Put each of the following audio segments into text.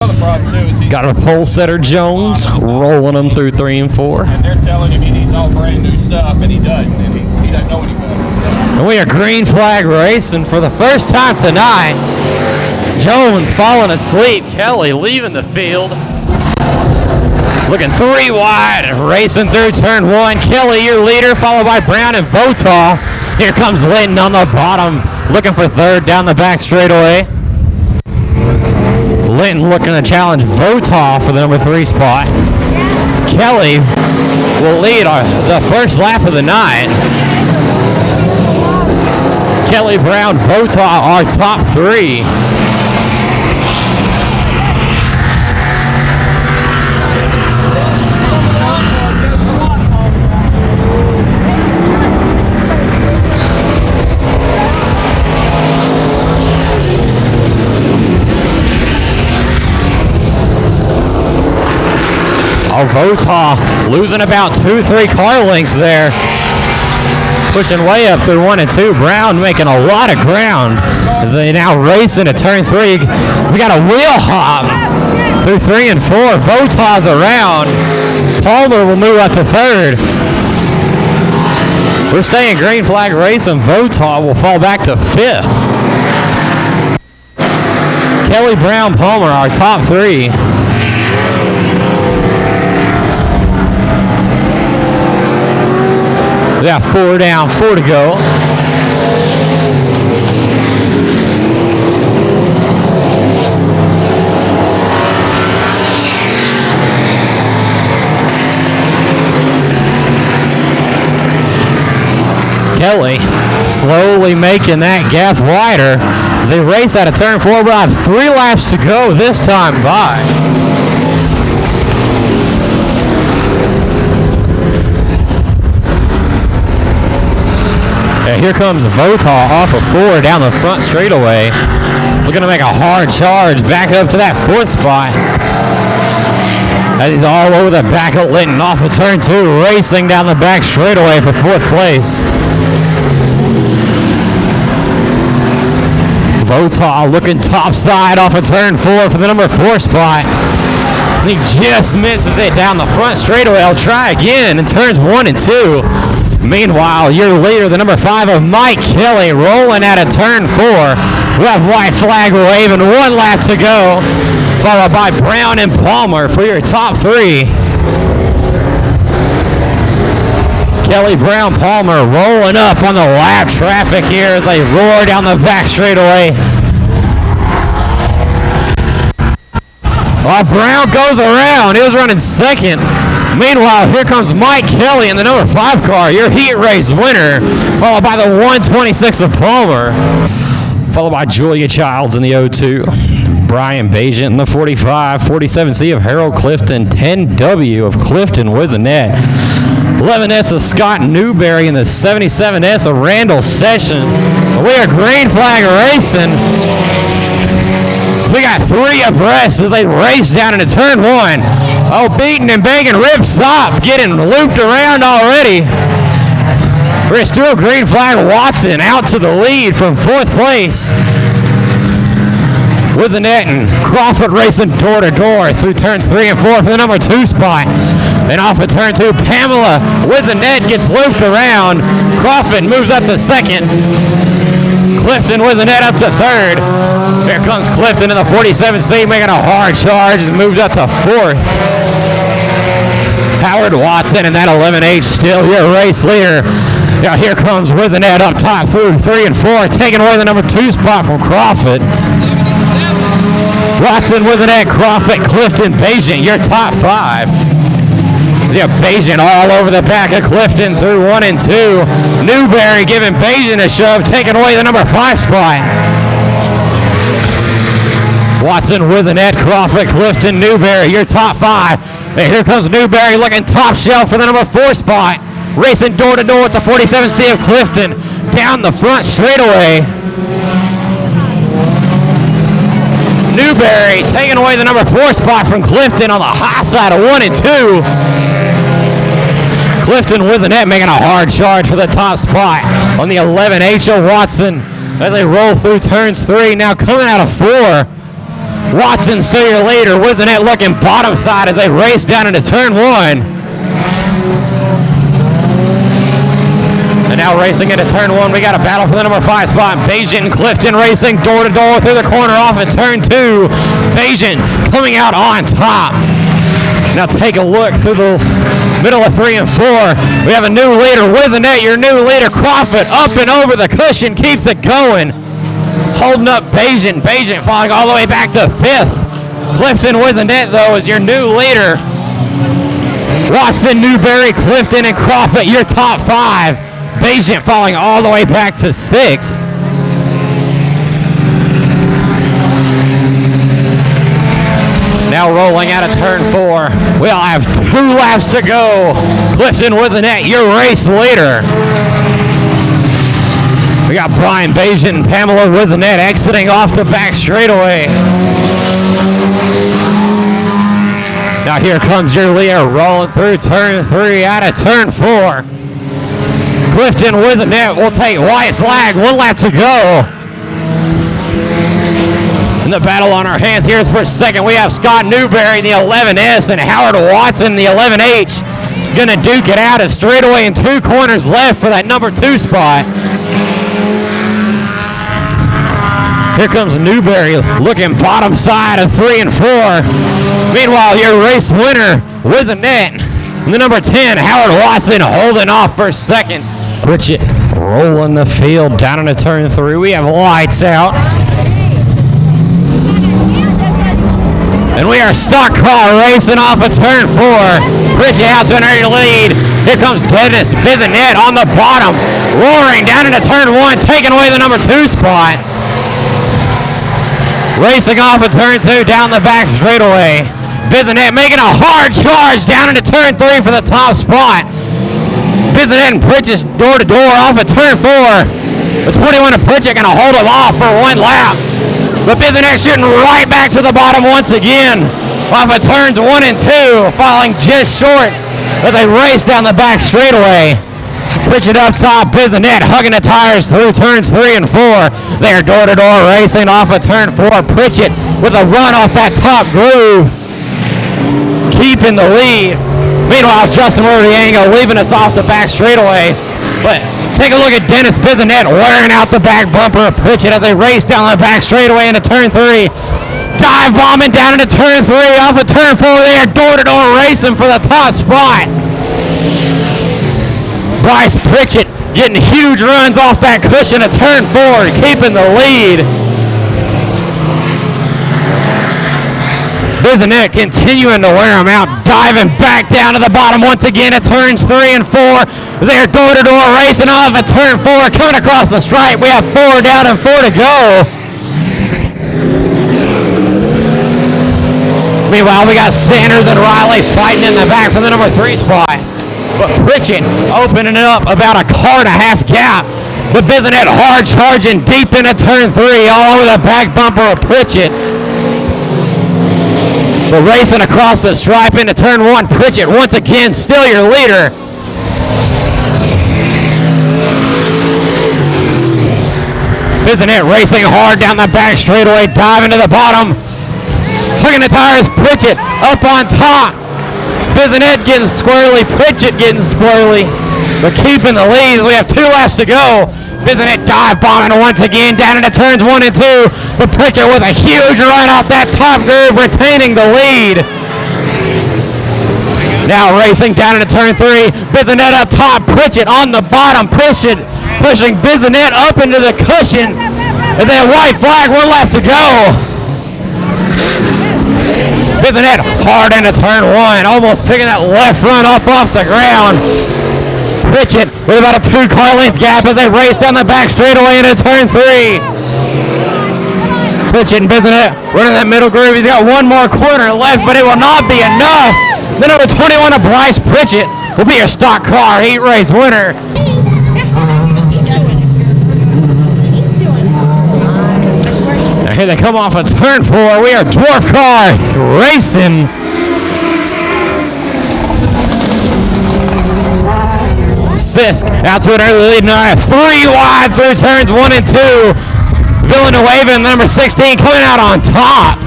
Got a pole setter Jones rolling them through 3 and 4. And they're telling him he needs all brand new stuff, and he doesn't, and he doesn't know any better. And we are green flag racing for the first time tonight. Jones falling asleep. Kelly leaving the field. Looking 3 wide and racing through turn 1. Kelly, your leader, followed by Brown and Votaw. Here comes Linton on the bottom, looking for third down the back straightaway. Linton looking to challenge Votaw for the number 3 spot. Kelly will lead the first lap of the night. Kelly, Brown, Votaw are top 3. Votaw losing about 2-3 car lengths there. Pushing way up through 1 and 2. Brown making a lot of ground as they now race into turn 3. We got a wheel hop through 3 and 4. Votaw's around. Palmer will move up to 3rd. We're staying green flag racing. Votaw will fall back to 5th. Kelly, Brown, Palmer are top 3. We got 4 down, 4 to go. Kelly slowly making that gap wider. They race out of turn 4, but have 3 laps to go this time by. Here comes Votaw off of 4 down the front straightaway. Looking to make a hard charge back up to that 4th spot. As he's all over the back of Linton off of turn 2, racing down the back straightaway for 4th place. Votaw looking topside off of turn 4 for the number 4 spot. He just misses it down the front straightaway. I'll try again in turns 1 and 2. Meanwhile, your leader, the number 5 of Mike Kelly, rolling out of turn 4. We have white flag waving, 1 lap to go, followed by Brown and Palmer for your top 3. Kelly, Brown, Palmer rolling up on the lap traffic here as they roar down the back straightaway. Well, Brown goes around. He was running 2nd. Meanwhile, here comes Mike Kelly in the number 5 car, your heat race winner, followed by the 126 of Palmer, followed by Julia Childs in the 02, Brian Bajent in the 45, 47C of Harold Clifton, 10W of Clifton Wizenette, 11S of Scott Newberry in the 77S of Randall Session. We are green flag racing. We got 3 abreast as they race down into turn 1. Oh, beating and banging, rip stop, getting looped around already. We're still green flag. Watson out to the lead from 4th place. Wizenette and Crawford racing door to door through turns 3 and 4 for the number 2 spot. Then off of turn 2, Pamela Wizenette gets looped around. Crawford moves up to 2nd. Clifton Wizenette up to 3rd. Here comes Clifton in the 47C making a hard charge and moves up to 4th. Howard Watson in that 11H still your race leader. Now here comes Wizenette up top through 3 and 4, taking away the number 2 spot from Crawford. Watson, Wizenette, Crawford, Clifton, Bajent, your top 5. Yeah, Bajent all over the back of Clifton through 1 and 2. Newberry giving Bajent a shove, taking away the number 5 spot. Watson, Wizenette, Crawford, Clifton, Newberry, your top 5. And here comes Newberry looking top shelf for the number 4 spot. Racing door to door with the 47C of Clifton down the front straightaway. Newberry taking away the number 4 spot from Clifton on the high side of 1 and 2. Clifton Wizenette making a hard charge for the top spot on the 11H of Watson as they roll through turns 3. Now coming out of 4. Watson still your leader. Wizenette looking bottom side as they race down into turn 1. And now racing into turn 1, we got a battle for the number 5 spot. Bajan and Clifton racing door to door through the corner off at turn 2. Bajan coming out on top. Now take a look through the middle of 3 and 4. We have a new leader, Wizenette, your new leader. Crawford up and over the cushion, keeps it going. Holding up Bajan. Bajan falling all the way back to 5th. Clifton Wizenette, though, is your new leader. Watson, Newberry, Clifton, and Crawford, your top 5. Bajan falling all the way back to 6th. Now rolling out of turn 4. We'll have 2 laps to go. Clifton Wizenette, your race leader. We got Brian Bajan and Pamela Wizenette exiting off the back straightaway. Now here comes your leader rolling through turn 3 out of turn 4. Clifton Wizenette will take white flag. 1 lap to go. In the battle on our hands here is for second. We have Scott Newberry in the 11S and Howard Watson in the 11H. Gonna duke it out as straightaway and 2 corners left for that number 2 spot. Here comes Newberry looking bottom side of 3 and 4. Meanwhile, your race winner, Wizenette, and the number 10, Howard Watson, holding off for second. Pritchett rolling the field down into turn 3. We have lights out. And we are stock car racing off of turn 4. Pritchett out to an early lead. Here comes Dennis Wizenette on the bottom, roaring down into turn 1, taking away the number 2 spot. Racing off of turn 2 down the back straightaway. Wizenette making a hard charge down into turn 3 for the top spot. Wizenette and Pritchett door to door off of turn 4. The 21 of Pritchett going to hold him off for 1 lap. But Wizenette shooting right back to the bottom once again off of turns 1 and 2, falling just short as they race down the back straightaway. Pritchett up top, Wizenette hugging the tires through turns 3 and 4. They are door to door racing off of turn 4. Pritchett with a run off that top groove, keeping the lead. Meanwhile, Justin Rodiango leaving us off the back straightaway. But take a look at Dennis Wizenette wearing out the back bumper of Pritchett as they race down the back straightaway into turn 3. Dive bombing down into turn 3 off of turn 4. They are door to door racing for the top spot. Bryce Pritchett getting huge runs off that cushion at turn 4, keeping the lead. Wizenette continuing to wear them out, diving back down to the bottom once again at turns 3 and 4. They are door to door racing off at turn 4, coming across the stripe. We have 4 down and 4 to go. Meanwhile, we got Sanders and Riley fighting in the back for the number 3 spot. But Pritchett opening it up about a car and a half gap. But Wizenette hard charging deep into turn 3 all over the back bumper of Pritchett. But racing across the stripe into turn 1, Pritchett once again still your leader. Wizenette racing hard down the back straightaway, diving to the bottom. Hugging the tires, Pritchett up on top. Wizenette getting squirrely, Pritchett getting squirrely, but keeping the lead. We have 2 laps to go. Wizenette dive bombing once again down into turns 1 and 2, but Pritchett with a huge run off that top groove, retaining the lead. Now racing down into turn 3, Wizenette up top, Pritchett on the bottom, pushing Wizenette up into the cushion, and then white flag, 1 lap to go. Wizenette hard into turn 1, almost picking that left front up off the ground. Pritchett with about a 2-car length gap as they race down the back straightaway into turn 3. Pritchett and Wizenette running that middle groove. He's got 1 more corner left, but it will not be enough. The number 21 of Bryce Pritchett will be your stock car heat race winner. Here they come off of turn 4. We are Dwarf Car racing. Sisk out to an early lead now. 3 wide through turns 1 and 2. Villanueva, number 16, coming out on top.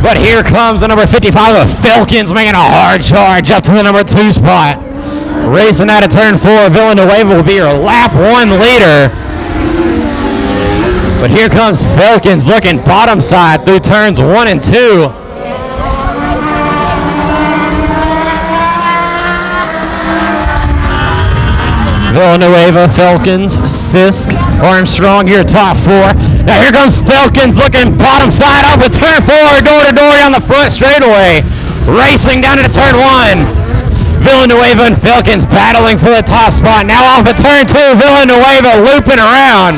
But here comes the number 55 of Falcons making a hard charge up to the number 2 spot. Racing out of turn 4, Villanueva will be your lap 1 leader. But here comes Falcons looking bottom side through turns 1 and 2. Villanueva, Falcons, Sisk, Armstrong, your top 4. Now here comes Falcons looking bottom side off of turn 4, door to door down the front straightaway. Racing down into turn 1. Villanueva and Falcons battling for the top spot. Now off of turn 2, Villanueva looping around.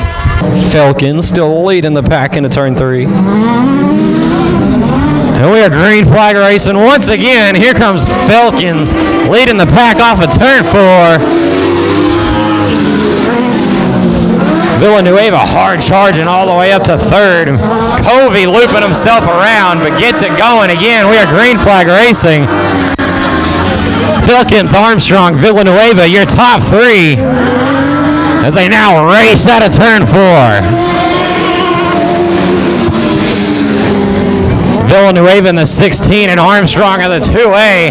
Falcons still leading the pack into turn 3. And we are green flag racing once again. Here comes Falcons leading the pack off of turn 4. Villanueva hard charging all the way up to 3rd. Covey looping himself around but gets it going again. We are green flag racing. Falcons, Armstrong, Villanueva, your top 3 as they now race out of turn 4. Villanueva in the 16 and Armstrong in the 2A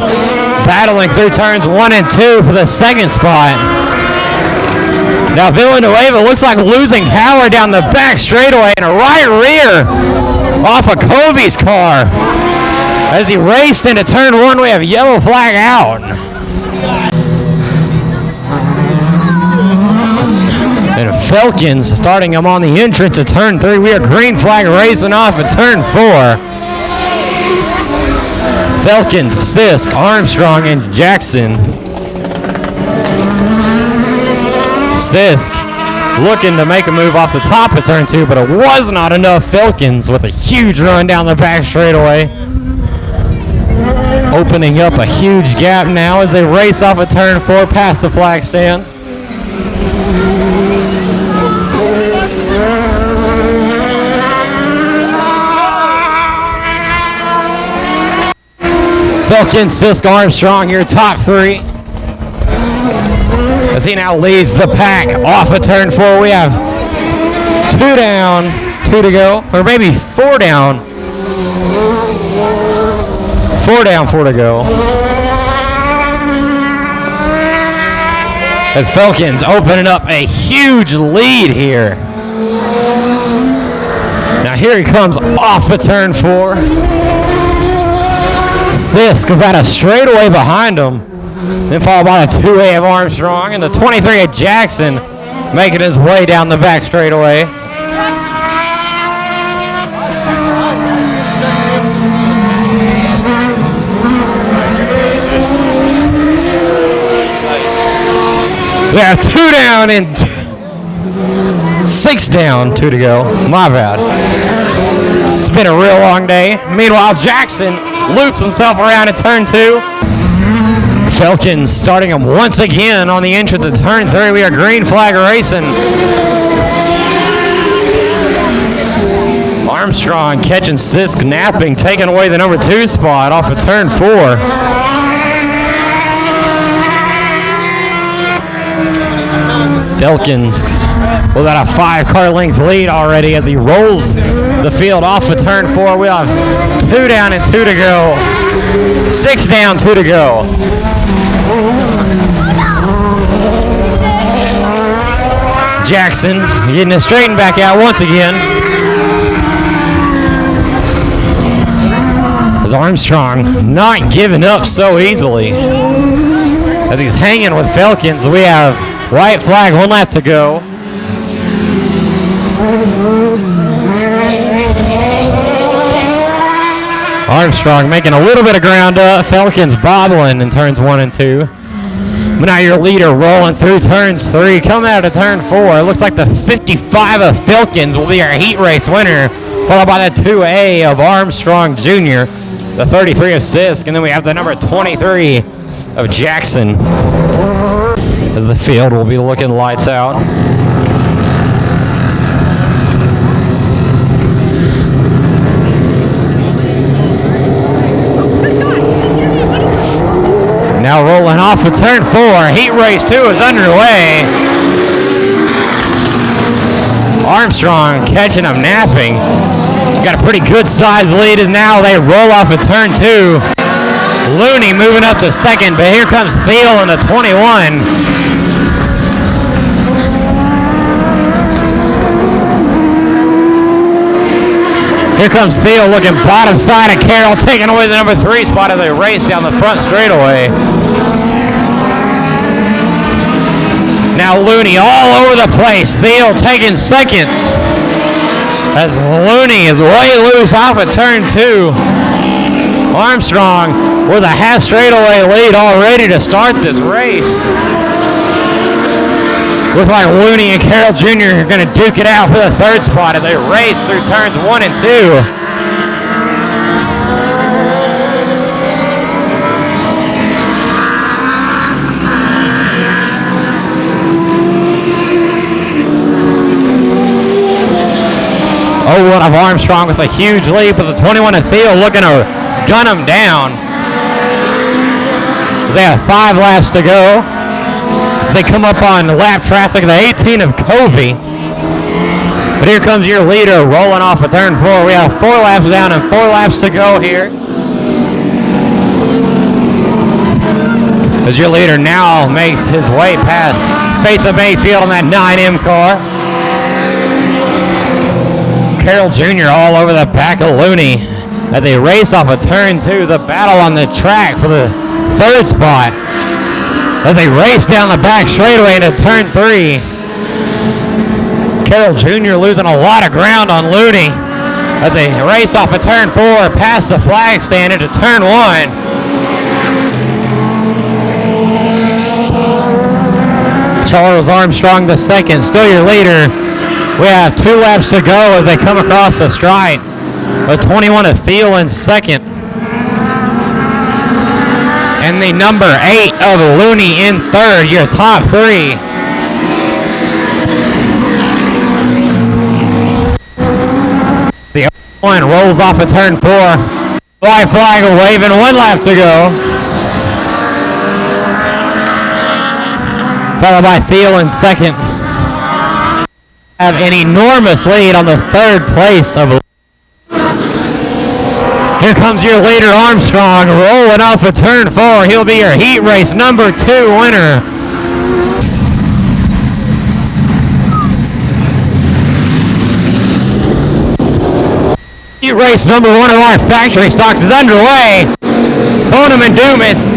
battling through turns 1 and 2 for the 2nd spot. Now Villanueva looks like losing power down the back straightaway and a right rear off of Covey's car. As he raced into turn 1, we have yellow flag out. And Falcons starting him on the entrance to turn 3. We are green flag racing off at turn 4. Falcons, Sisk, Armstrong, and Jackson. Sisk looking to make a move off the top of turn 2, but it was not enough. Falcons with a huge run down the back straightaway. Opening up a huge gap now as they race off of turn 4 past the flag stand. Falcons, Sisk, Armstrong, your top 3. As he now leads the pack off of turn 4, we have 2 down, 2 to go, or maybe 4 down. 4 down, 4 to go. As Falcons opening up a huge lead here. Now here he comes off of turn 4. Sisk about a straightaway behind him. Then followed by the 2A of Armstrong and the 23 of Jackson making his way down the back straightaway. We have 2 down and 6 down, 2 to go. My bad. It's been a real long day. Meanwhile, Jackson loops himself around at turn 2. Falcons starting him once again on the entrance of turn 3. We are green flag racing. Armstrong catching Sisk napping, taking away the number 2 spot off of turn 4. Delkins with about a 5-car length lead already as he rolls the field off of turn 4. We have 2 down and 2 to go. 6 down, 2 to go. Jackson getting it straightened back out once again. As Armstrong not giving up so easily. As he's hanging with Falcons, we have white flag, 1 lap to go. Armstrong making a little bit of ground up. Falcons bobbling in turns 1 and 2. But now your leader rolling through turns 3. Coming out of turn 4. It looks like the 55 of Falcons will be our heat race winner. Followed by the 2A of Armstrong Jr. The 33 of Sisk. And then we have the number 23 of Jackson. As the field will be looking lights out. Now rolling off of turn 4. Heat race 2 is underway. Armstrong catching him napping. Got a pretty good size lead, and now they roll off of turn 2. Looney moving up to second, but here comes Thiel in the 21. Here comes Thiel looking bottom side of Carroll, taking away the number 3 spot as they race down the front straightaway. Now Looney all over the place. Thiel taking second as Looney is way loose off of turn 2. Armstrong with a half straightaway lead already to start this race. Looks like Looney and Carroll Jr. are going to duke it out for the 3rd spot as they race through turns 1 and 2. What of Armstrong with a huge lead, but the 21 of Thiel looking to gun him down. They have 5 laps to go as they come up on lap traffic of the 18 of Covey. But here comes your leader rolling off of turn 4. We have 4 laps down and 4 laps to go here. As your leader now makes his way past Faith of Mayfield on that 9M car. Carroll Jr. all over the back of Looney as they race off of turn 2. The battle on the track for the 3rd spot as they race down the back straightaway into turn 3. Carroll Jr. losing a lot of ground on Looney as they race off of turn 4 past the flag stand into turn 1. Charles Armstrong the second, still your leader. We have 2 laps to go as they come across the stripe. The 21 of Thiel in second. And the number 8 of Looney in third, your top 3. The one rolls off of turn 4. White flag waving, 1 lap to go. Followed by Thiel in second. Have an enormous lead on the 3rd place of. Here comes your leader Armstrong rolling off of turn 4. He'll be your heat race number 2 winner. Heat race number 1 of our factory stocks is underway. Bonham and Dumas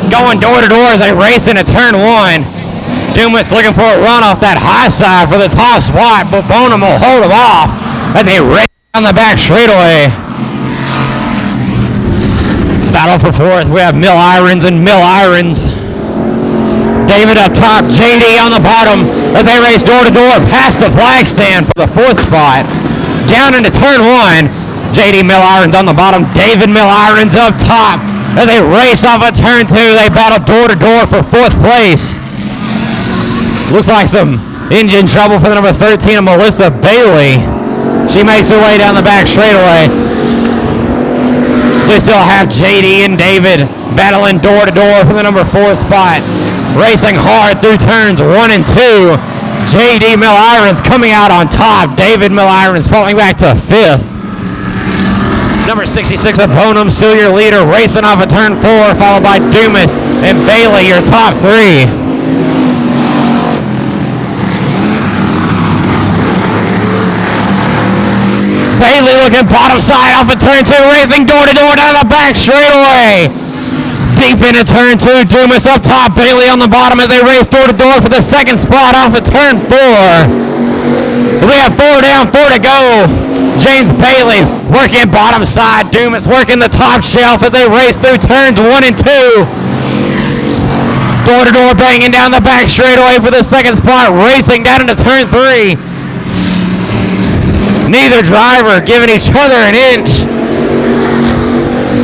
going door to door as they race into turn 1. Dumas looking for a run off that high side for the top spot, but Bonham will hold him off as they race down the back straightaway. Battle for 4th. We have Mill Irons and Mill Irons. David up top, JD on the bottom as they race door to door past the flag stand for the 4th spot. Down into turn 1. JD Mill Irons on the bottom, David Mill Irons up top as they race off of turn 2. They battle door to door for 4th place. Looks like some engine trouble for the number 13 of Melissa Bailey. She makes her way down the back straightaway. So we still have JD and David battling door to door for the number 4 spot. Racing hard through turns 1 and 2. JD Mill Irons coming out on top. David Mill Irons falling back to 5th. Number 66 of Bonham, still your leader, racing off of turn 4, followed by Dumas and Bailey, your top 3. Bailey looking bottom side off of turn 2, racing door to door down the back straightaway. Deep into turn 2, Dumas up top, Bailey on the bottom as they race door to door for the 2nd spot off of turn 4. We have 4 down, 4 to go. James Bailey working bottom side, Dumas working the top shelf as they race through turns 1 and 2. Door to door banging down the back straightaway for the 2nd spot, racing down into turn 3. Neither driver giving each other an inch.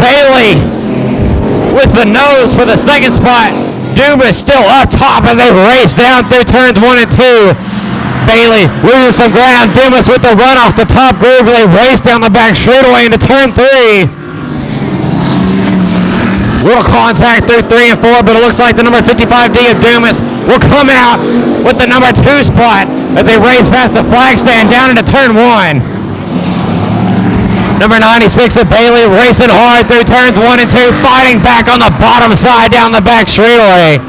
Bailey with the nose for the 2nd spot. Dumas still up top as they race down through turns 1 and 2. Bailey losing some ground. Dumas with the run off the top groove as they race down the back straightaway into turn 3. Little contact through 3 and 4, but it looks like the number 55D of Dumas will come out with the number 2 spot as they race past the flag stand down into turn 1. Number 96 of Bailey racing hard through turns 1 and 2, fighting back on the bottom side down the back straightaway.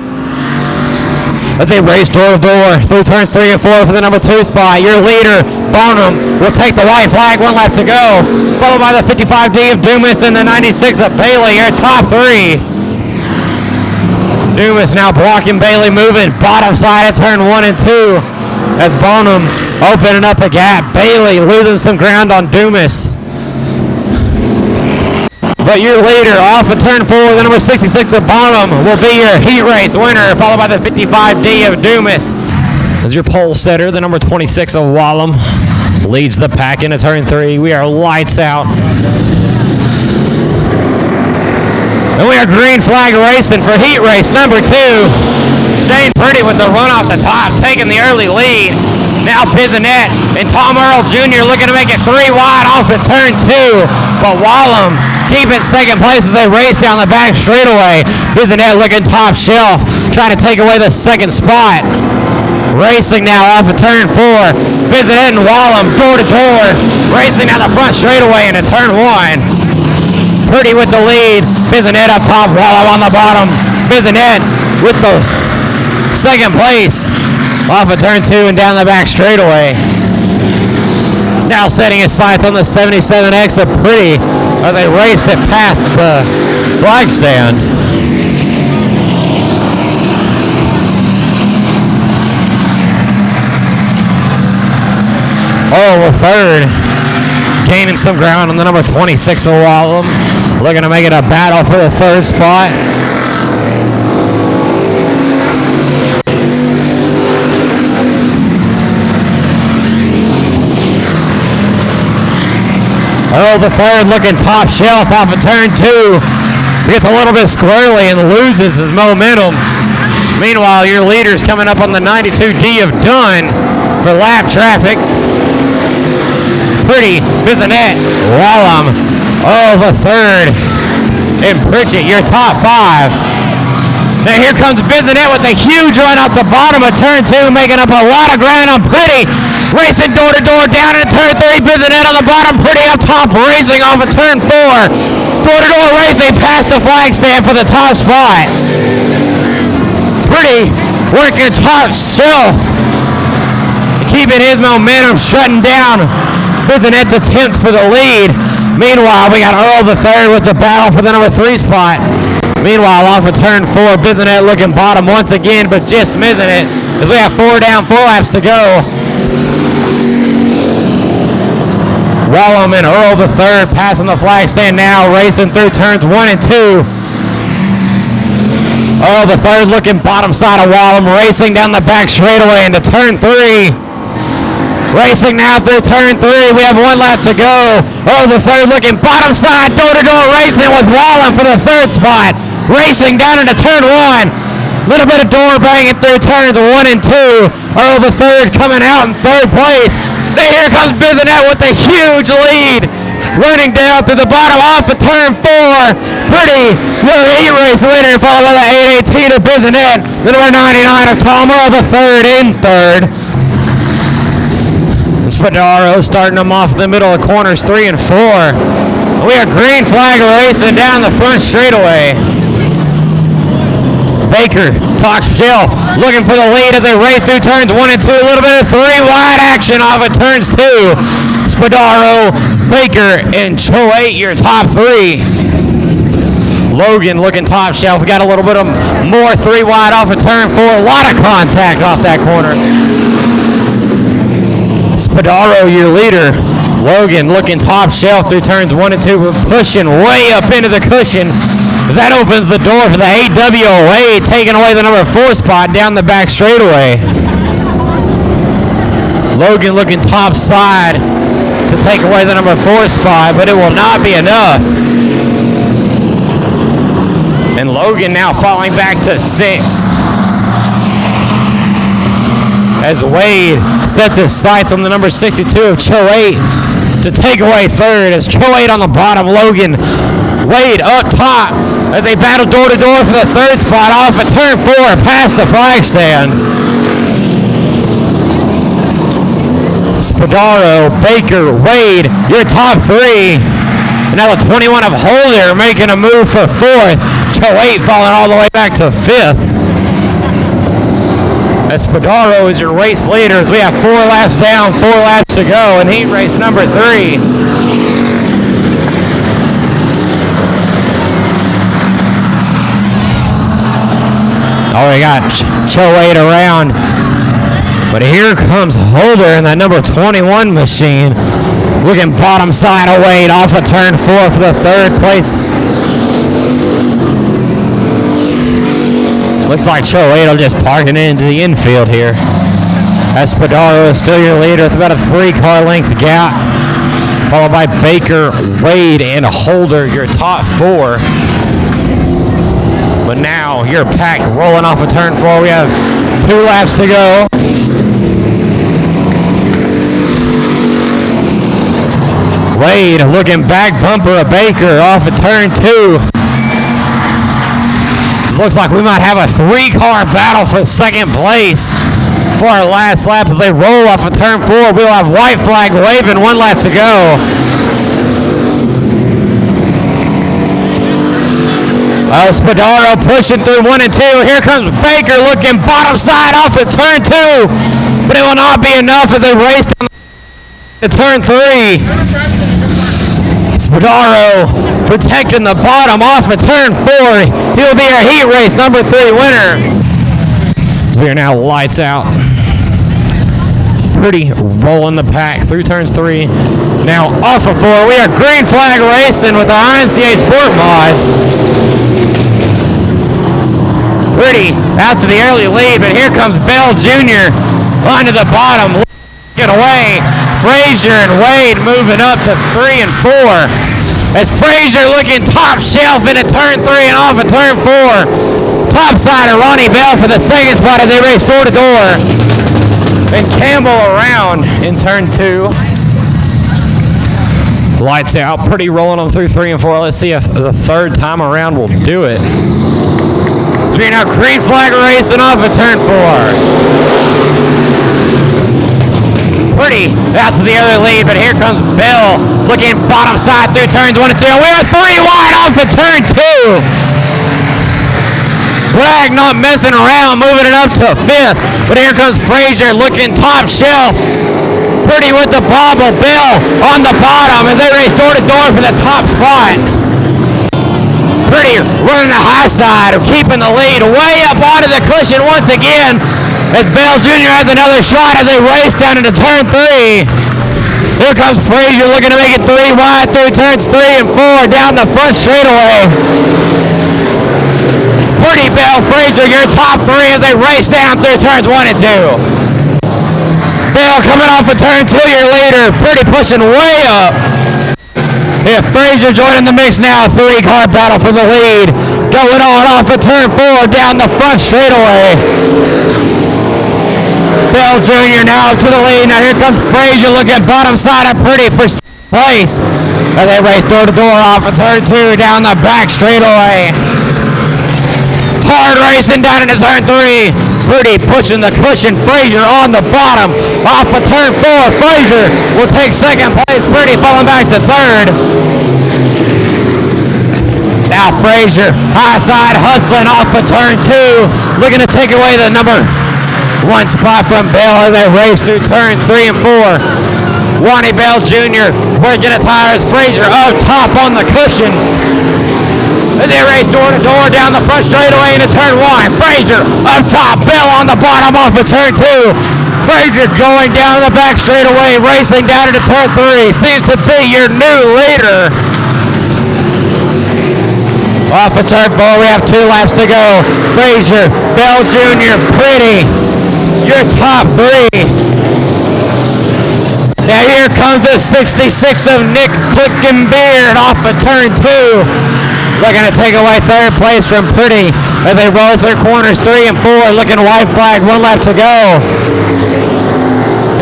As they race door to door through turn 3 and 4 for the number 2 spot. Your leader, Bonham, will take the white flag, 1 lap to go. Followed by the 55D of Dumas and the 96 of Bailey, your top 3. Dumas now blocking Bailey, moving bottom side of turn 1 and 2. As Bonham opening up a gap. Bailey losing some ground on Dumas. But your leader off of turn 4, the number 66 of Bonham, will be your heat race winner, followed by the 55D of Dumas. As your pole setter, the number 26 of Wallem leads the pack into turn 3. We are lights out. And we are green flag racing for heat race number 2. Shane Purdy with the run off the top, taking the early lead. Now Bisonet and Tom Earl Jr. looking to make it 3 wide off of turn 2. But Wallem keeping second place as they race down the back straightaway. Bisonet looking top shelf, trying to take away the second spot. Racing now off of turn 4. Bisonet and Wallem door to door, racing down the front straightaway into turn 1. Purdy with the lead. Bisonet up top, Wallem on the bottom. Bisonet with the second place off of turn 2 and down the back straightaway. Now setting his sights on the 77X of Pretty as they raced it past the flag stand. Oh, third, gaining some ground on the number 26 of Wallem, looking to make it a battle for the third spot. Oh, the third looking top shelf off of turn 2. Gets a little bit squirrely and loses his momentum. Meanwhile, your leader's coming up on the 92D of Dunn for lap traffic. Pretty, Bisonet, Wallem. Oh, the third. And Pritchett, your top 5. Now here comes Bisonet with a huge run up the bottom of turn 2, making up a lot of ground on Pretty. Racing door to door down into turn 3. Bisonet on the bottom, Pretty up top, racing off of turn 4. Door to door racing past the flag stand for the top spot. Pretty working top shelf, keeping his momentum, shutting down Bisonet's attempt for the lead. Meanwhile, we got Earl the third with the battle for the number 3 spot. Meanwhile, off of turn 4, Bisonet looking bottom once again, but just missing it as we have 4 down, 4 laps to go. Wallem and Earl the third passing the flag stand now, racing through turns 1 and 2. Earl the third looking bottom side of Wallem, racing down the back straightaway into turn 3. Racing now through turn 3. We have 1 lap to go. Earl the third looking bottom side, door to door racing with Wallem for the third spot. Racing down into turn 1. Little bit of door banging through turns 1 and 2. Earl the third coming out in third place. Then here comes Bisonet with a huge lead. Running down to the bottom off of turn 4. Pretty, your heat race winner, followed by the 818 of Bisonet. The number 99 of Tom Earl the third in third. Spadaro starting them off in the middle of corners 3 and 4. We are green flag racing down the front straightaway. Baker, top shelf, looking for the lead as they race through turns 1 and 2. A little bit of 3 wide action off of turns 2. Spadaro, Baker, and Choate, your top 3. Logan looking top shelf. We got a little bit of more 3 wide off of turn 4. A lot of contact off that corner. Spadaro, your leader. Logan looking top shelf through turns 1 and 2. We're pushing way up into the cushion as that opens the door for the AWOA, taking away the number 4 spot down the back straightaway. Logan looking top side to take away the number 4 spot, but it will not be enough. And Logan now falling back to 6th. As Wade sets his sights on the number 62 of Choate to take away 3rd. As Choate on the bottom, Logan, Wade up top as they battle door to door for the 3rd spot off of turn 4 past the flag stand. Spadaro, Baker, Wade, your top 3. Now the 21 of Holder making a move for fourth. Joe 8 falling all the way back to fifth. Espadaro is your race leader as we have 4 laps down, 4 laps to go in heat race number 3. Oh, we got Joe 8 around. But here comes Holder in that number 21 machine. Looking bottom side of Wade off of turn 4 for the third place. Looks like Joe 8 will just park it into the infield here. Espadaro is still your leader with about a 3-car length gap. Followed by Baker, Wade, and Holder, your top 4. But now your pack rolling off of turn 4. We have 2 laps to go. Wade looking back bumper of Baker off of turn 2. Looks like we might have a 3-car battle for second place for our last lap as they roll off of turn 4. We'll have white flag waving, 1 lap to go. Oh, Spadaro pushing through 1 and 2. Here comes Baker looking bottom side off of turn 2. But it will not be enough as they race down to turn 3. Spadaro protecting the bottom off of turn 4. He'll be our heat race number 3 winner. So we are now lights out. Pretty rolling the pack through turns 3. Now off of 4. We are green flag racing with our IMCA Sport mods. Pretty out to the early lead, but here comes Bell Jr. onto the bottom. Get away. Frazier and Wade moving up to 3 and 4. As Frazier looking top shelf into turn 3 and off of turn 4. Top side of Ronnie Bell for the second spot as they race door to door. And Campbell around in turn 2. Lights out, pretty rolling them through 3 and 4. Let's see if the third time around will do it. So we're now green flag racing off of turn 4. Pretty out to the other lead, but here comes Bill looking bottom side through turns 1 and 2. We are 3 wide off of turn 2. Bragg not messing around, moving it up to 5th. But here comes Frazier looking top shelf. Pretty with the bobble. Bill on the bottom as they race door to door for the top spot. Pretty running the high side, keeping the lead way up onto the cushion once again. As Bell Jr. has another shot as they race down into turn 3. Here comes Frazier looking to make it 3 wide through turns 3 and 4 down the front straightaway. Pretty Bell Frazier, your top 3 as they race down through turns 1 and 2. Bell coming off of turn 2, your leader. Pretty pushing way up. Yeah, Frazier joining the mix now. 3-car battle for the lead. Going on off of turn 4 down the front straightaway. Bell Jr. now to the lead. Now here comes Frazier looking bottom side of Pretty for place. As they race door to door off of turn 2 down the back straightaway. Hard racing down into turn 3. Pretty pushing the cushion. Frazier on the bottom off of turn 4. Frazier will take second place. Pretty falling back to 3rd. Now Frazier high side hustling off of turn 2. Looking to take away the number 1 spot from Bell as they race through turns 3 and 4. Ronnie Bell Jr. working the tires. Frazier up top on the cushion. As they race door to door down the front straightaway into turn 1. Frazier up top. Bell on the bottom off of turn 2. Frazier going down the back straightaway, racing down into turn 3. Seems to be your new leader. Off of turn 4, we have 2 laps to go. Frazier, Bell Jr., Pretty. Your top 3. Now here comes the 66 of Nick Clickenbeard off of turn 2. Looking to take away 3rd place from Pretty as they roll through corners 3 and 4. Looking white flag, 1 lap to go.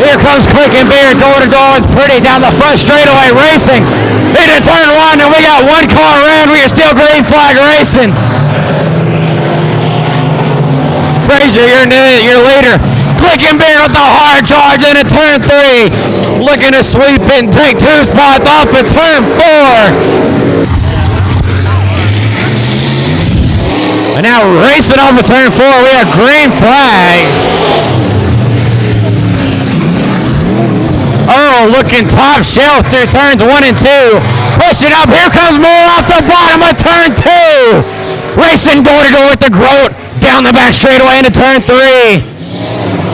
Here comes Clickenbeard door to door with Pretty down the front straightaway racing. Into turn 1 and we got 1 car around. We are still green flag racing. Frazier, your leader. Clicking beer with the hard charge into turn 3. Looking to sweep and take 2 spots off of turn 4. And now racing off of turn 4, we have green flag. Earl looking top shelf through turns 1 and 2. Pushing up, here comes Moore off the bottom of turn 2. Racing door to door with the Groat down the back straightaway into turn 3.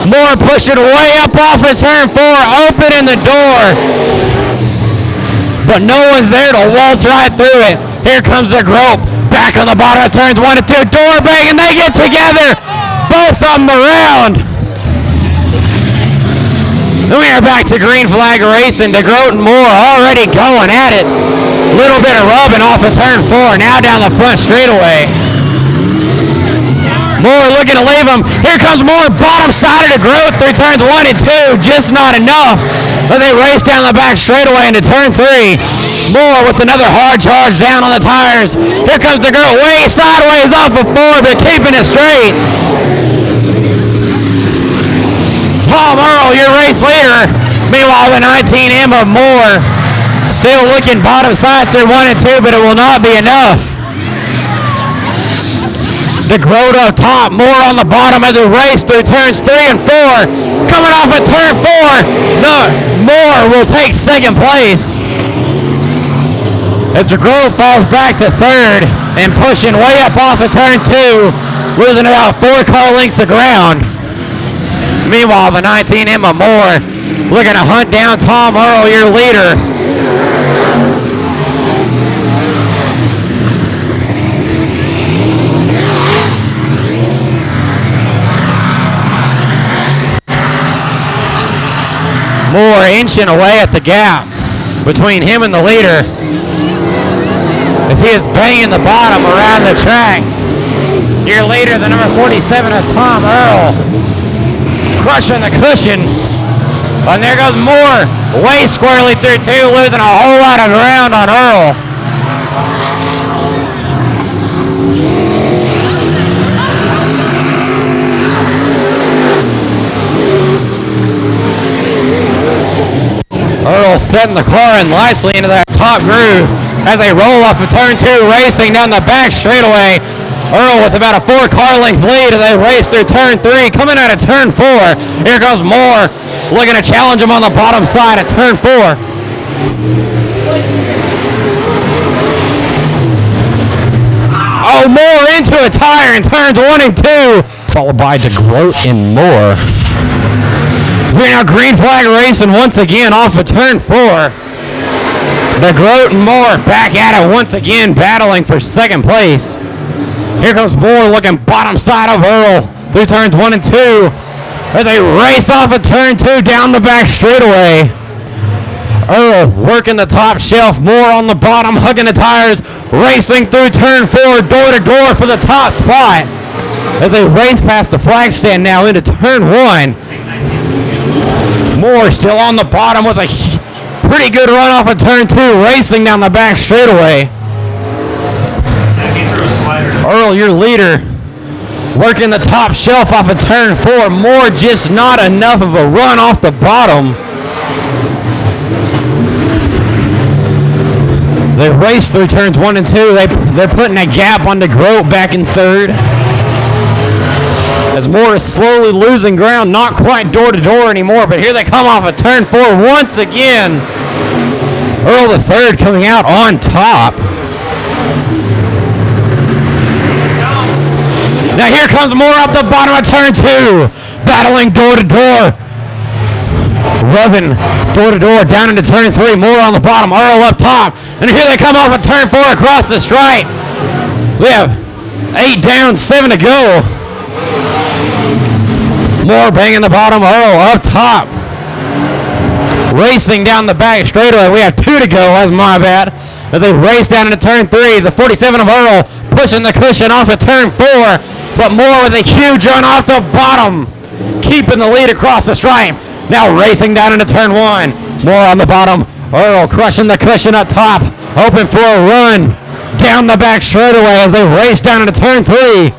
Moore pushing way up off of turn 4, opening the door. But no one's there to waltz right through it. Here comes the Groat back on the bottom of turns 1 and 2. Door bang, and they get together. Both of them around. Then we are back to green flag racing. DeGroat and Moore already going at it. Little bit of rubbing off of turn 4. Now down the front straightaway. Moore looking to leave him. Here comes Moore, bottom side of DeGroat through turns 1 and 2. Just not enough. But they race down the back straightaway into turn 3. Moore with another hard charge down on the tires. Here comes DeGroat way sideways off of 4, but keeping it straight. Tom Earl, your race leader. Meanwhile, the 19 Emma Moore still looking bottom side through 1 and 2, but it will not be enough. DeGroat up top, Moore on the bottom of the race through turns 3 and 4. Coming off of turn 4, no, Moore will take second place. As DeGroat falls back to third and pushing way up off of turn 2, losing about 4 car lengths of ground. Meanwhile, the 19 Emma Moore looking to hunt down Tom Earl, your leader. Moore inching away at the gap between him and the leader as he is banging the bottom around the track. Your leader, the number 47 of Tom Earl, crushing the cushion. And there goes Moore, way squarely through 2, losing a whole lot of ground on Earl. Earl setting the car in nicely into that top groove as they roll off of turn 2, racing down the back straightaway. Earl with about a 4 car length lead as they race through turn 3. Coming out of turn 4, here goes Moore looking to challenge him on the bottom side of turn 4. Oh, Moore into a tire in turns 1 and 2, followed by DeGroat and Moore. We're now green flag racing once again off of turn 4. DeGroat and Moore back at it once again, battling for second place. Here comes Moore looking bottom side of Earl through turns 1 and 2 as they race off of turn 2 down the back straightaway. Earl working the top shelf, Moore on the bottom, hugging the tires, racing through turn 4, door to door for the top spot as they race past the flag stand now into turn 1. Moore still on the bottom with a pretty good run off of turn 2, racing down the back straightaway. Earl, your leader, working the top shelf off of turn 4. Moore just not enough of a run off the bottom. They race through turns 1 and 2. They're putting a gap on DeGroat back in third. As Moore is slowly losing ground, not quite door to door anymore, but here they come off of turn 4 once again. Earl the third coming out on top. Now here comes Moore up the bottom of turn 2, battling door to door. Rubbing door to door down into turn 3. Moore on the bottom, Earl up top. And here they come off of turn 4 across the stripe. So we have 8 down, 7 to go. Moore banging the bottom, Earl up top. Racing down the back straightaway. We have 2 to go, that's my bad. As they race down into turn 3, the 47 of Earl pushing the cushion off of turn 4. But Moore with a huge run off the bottom, keeping the lead across the stripe. Now racing down into turn 1. Moore on the bottom, Earl crushing the cushion up top, hoping for a run down the back straightaway as they race down into turn 3.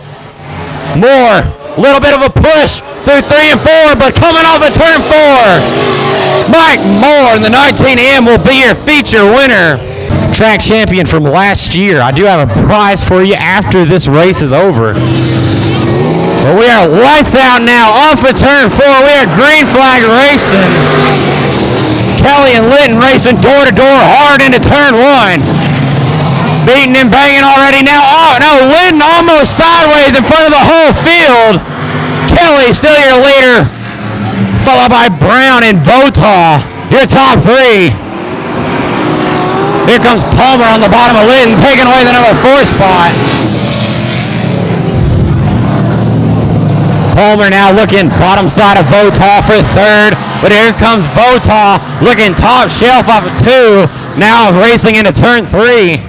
Moore, little bit of a push, through 3 and 4, but coming off of turn 4, Mike Moore in the 19M will be your feature winner. Track champion from last year. I do have a prize for you after this race is over. But we are lights out now off of turn 4. We are green flag racing. Kelly and Litton racing door to door hard into turn 1. Beating and banging already now. Oh no, Litton almost sideways in front of the whole field. Kelly still your leader, followed by Brown and Votaw, your top 3. Here comes Palmer on the bottom of Litton, taking away the number 4 spot. Palmer now looking bottom side of Votaw for 3rd, but here comes Votaw looking top shelf off of 2, now racing into turn 3.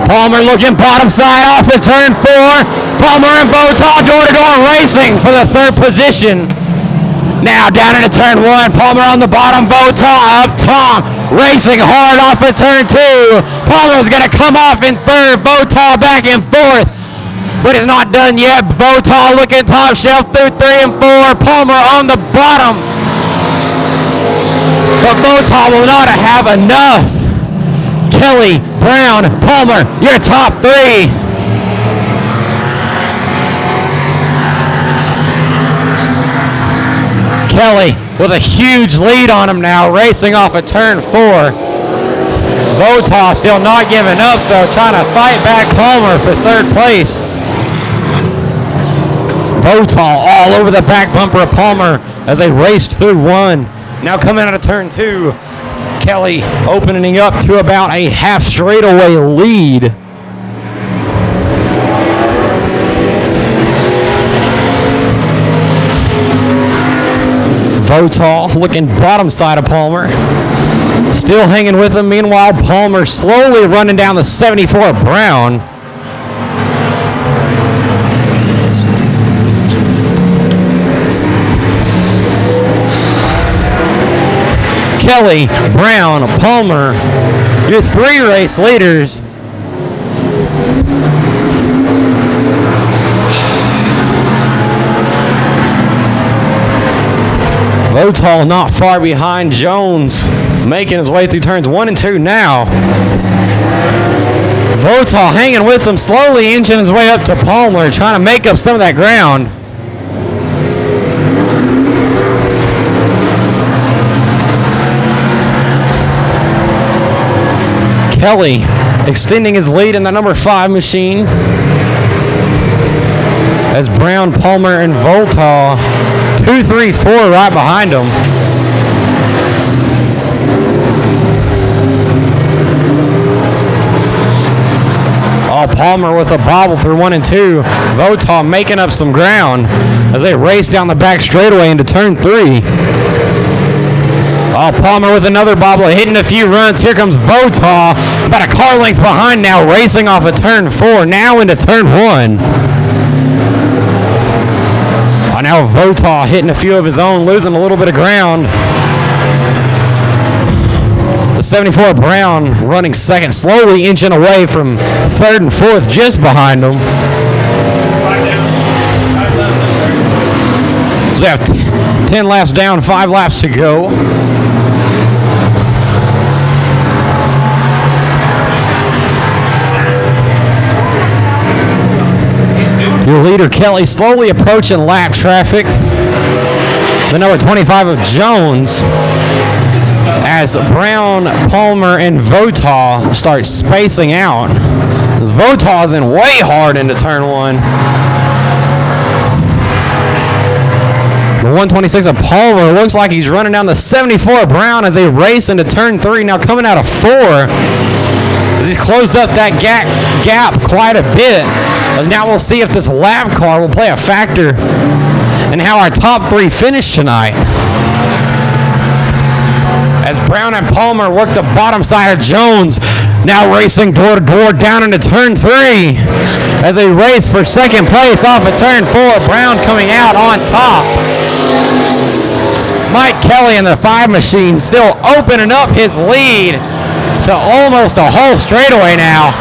Palmer looking bottom side off of turn 4. Palmer and Votaw door-to-door racing for the 3rd position. Now down into turn 1, Palmer on the bottom, Votaw up top, racing hard off of turn 2. Palmer's going to come off in 3rd, Votaw back in 4th, but it's not done yet. Votaw looking top shelf through 3 and 4, Palmer on the bottom. But Votaw will not have enough. Kelly, Brown, Palmer, your top 3. Kelly with a huge lead on him now, racing off of turn 4. Votaw still not giving up though, trying to fight back Palmer for 3rd place. Votaw all over the back bumper of Palmer as they raced through 1. Now coming out of turn 2, Kelly opening up to about a half straightaway lead. Votaw looking bottom side of Palmer, still hanging with him. Meanwhile, Palmer slowly running down the 74 Brown. Kelly, Brown, Palmer, your 3 race leaders. Votaw not far behind Jones, making his way through turns 1 and 2 now. Votaw hanging with him, slowly inching his way up to Palmer, trying to make up some of that ground. Kelly extending his lead in the number 5 machine, as Brown, Palmer, and Votaw 2, 3, 4 right behind him. Oh, Palmer with a bobble through 1 and 2. Votaw making up some ground as they race down the back straightaway into turn 3. Oh, Palmer with another bobble, hitting a few runs. Here comes Votaw, about a car length behind now, racing off of turn 4, now into turn 1. Oh, now Votaw hitting a few of his own, losing a little bit of ground. The 74 Brown running 2nd, slowly inching away from 3rd and 4th, just behind him. So we have 10 laps down, 5 laps to go. Your leader, Kelly, slowly approaching lap traffic. The number 25 of Jones, as Brown, Palmer, and Votaw start spacing out. As Votaw's in way hard into turn 1. The 126 of Palmer looks like he's running down the 74 Brown as they race into turn 3. Now coming out of 4, as he's closed up that gap quite a bit. As now we'll see if this lap car will play a factor in how our top 3 finish tonight. As Brown and Palmer work the bottom side of Jones, now racing door to door down into turn 3 as they race for 2nd place off of turn 4. Brown coming out on top. Mike Kelly in the 5 machine still opening up his lead to almost a whole straightaway now.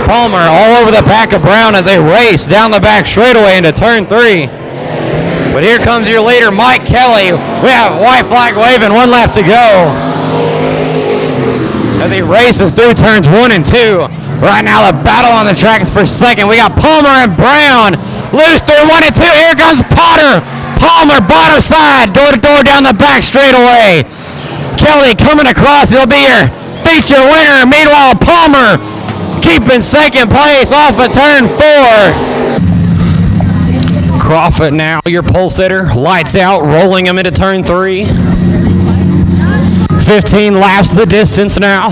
Palmer all over the back of Brown as they race down the back straightaway into turn 3. But here comes your leader, Mike Kelly. We have white flag waving, 1 lap to go. As he races through turns 1 and 2. Right now the battle on the track is for second. We got Palmer and Brown. Loose through 1 and 2. Here comes Potter. Palmer bottom side, door to door down the back straightaway. Kelly coming across. He'll be your feature winner. Meanwhile, Palmer keeping second place off of turn 4. Crawford now your pole sitter. Lights out, rolling him into turn 3. 15 laps the distance now.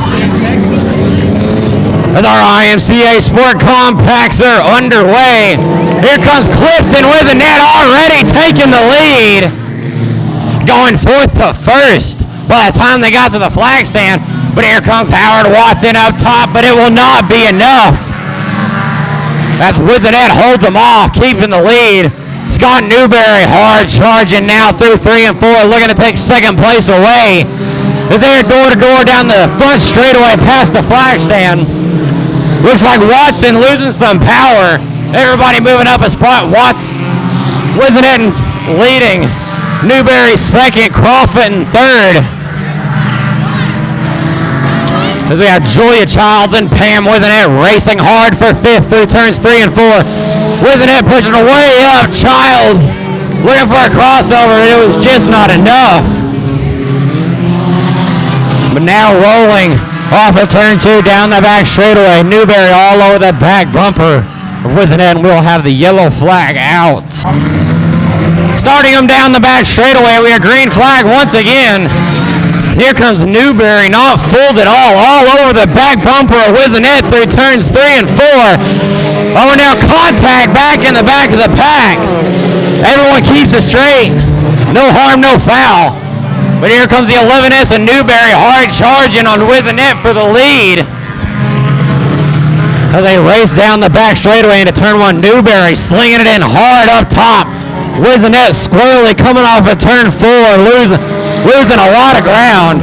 As our IMCA Sport Compacts are underway. Here comes Clifton with the net already taking the lead. Going 4th to 1st by the time they got to the flag stand. But here comes Howard Watson up top, but it will not be enough. That's with the net, holds them off, keeping the lead. Scott Newberry hard charging now through 3 and 4, looking to take second place away. As they're door to door down the front straightaway past the flag stand. Looks like Watson losing some power. Everybody moving up a spot. Watts Wizenet leading. Newberry second, Crawford in third. As we have Julia Childs and Pam Wizenet racing hard for 5th through turns 3 and 4. Wizenet pushing way up. Childs looking for a crossover. It was just not enough. But now rolling off of turn 2 down the back straightaway. Newberry all over the back bumper of Wizenet, and we'll have the yellow flag out. Starting them down the back straightaway, we have green flag once again. Here comes Newberry, not fooled at all over the back bumper of Wizenet through turns 3 and 4. Oh, now contact back in the back of the pack. Everyone keeps it straight. No harm, no foul. But here comes the 11S and Newberry hard charging on Wizenet for the lead. As they race down the back straightaway into turn 1, Newberry slinging it in hard up top. Wizenet squarely coming off of turn 4, losing a lot of ground.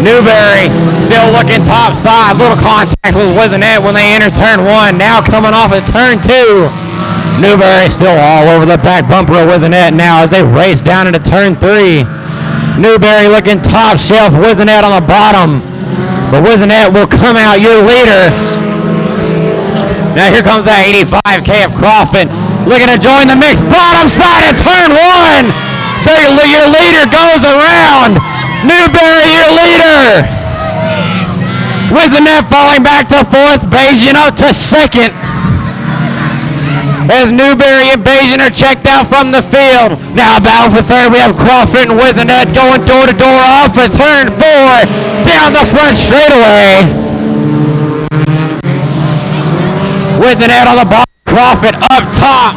Newberry still looking top side. Little contact with Wizenet when they enter turn 1. Now coming off of turn 2. Newberry still all over the back bumper of Wizenet now as they race down into turn 3. Newberry looking top shelf, Wizenet on the bottom. But Wizenet will come out your leader. Now here comes that 85K of Crawford looking to join the mix. Bottom side of turn 1. Your leader goes around. Newberry, your leader. Wizenet falling back to 4th. Bayesian up to 2nd. As Newberry and Bayesian are checked out from the field. Now battle for 3rd. We have Crawford and Wizenet going door to door off of turn 4. Down the front straightaway. Wizenet on the bottom. Crawford up top.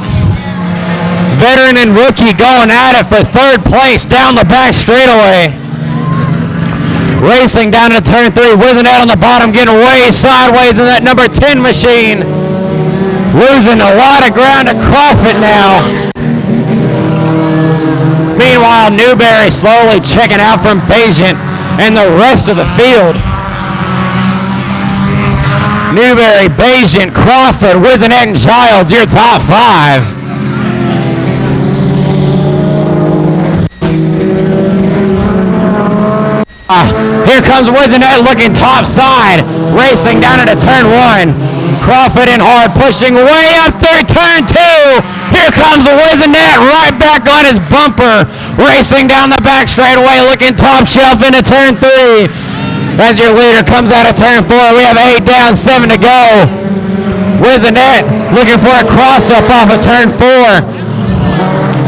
Veteran and rookie going at it for 3rd place down the back straightaway. Racing down to turn 3. Wizenet on the bottom getting way sideways in that number 10 machine. Losing a lot of ground to Crawford now. Meanwhile, Newberry slowly checking out from Bayesian and the rest of the field. Newberry, Bayesian, Crawford, Wizenet, and Childs, your top 5. Here comes Wizenet looking top side, racing down into turn 1. Crawford in hard, pushing way up through turn 2. Here comes Wizenet right back on his bumper, racing down the back straightaway, looking top shelf into turn 3. As your leader comes out of turn 4, we have 8 down, 7 to go. Wizenet looking for a cross-up off of turn 4.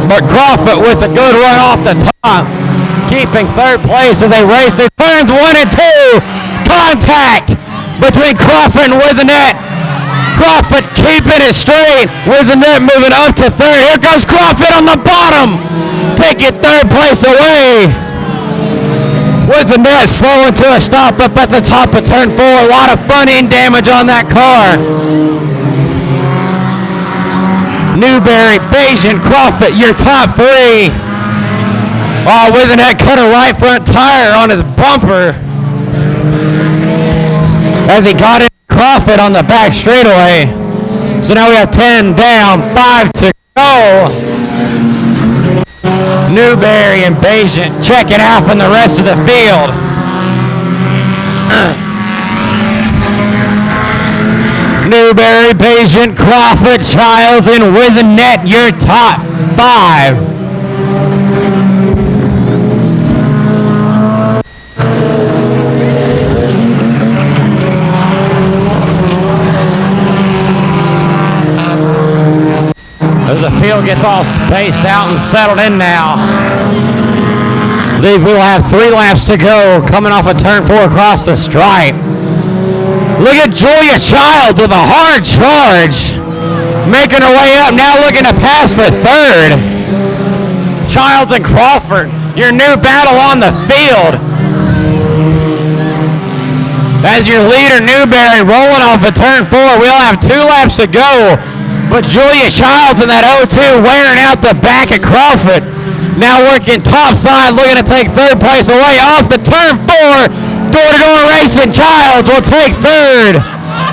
But Crawford with a good run off the top, keeping 3rd place as they race through turns 1 and 2. Contact between Crawford and Wizenet. Crawford keeping it straight. Wizenet moving up to 3rd. Here comes Crawford on the bottom, taking 3rd place away. Wizenet slowing to a stop up at the top of turn 4. A lot of front-end damage on that car. Newberry, Bayesian, Crawford, your top 3. Oh, Wizenet cut a right front tire on his bumper. as he got in Crawford on the back straightaway. So now we have 10 down, 5 to go. Newberry and Bajent checking out from the rest of the field. Newberry, Bajent, Crawford, Childs, and Wizenette, your top 5. As the field gets all spaced out and settled in now. We will have 3 laps to go coming off of turn 4 across the stripe. Look at Julia Childs with a hard charge. Making her way up, now looking to pass for 3rd. Childs and Crawford, your new battle on the field. As your leader, Newberry, rolling off of turn 4. We'll have 2 laps to go. But Julia Childs in that 0-2 wearing out the back of Crawford. Now working top side, looking to take 3rd place away off the turn 4. Door-to-door racing, Childs will take 3rd.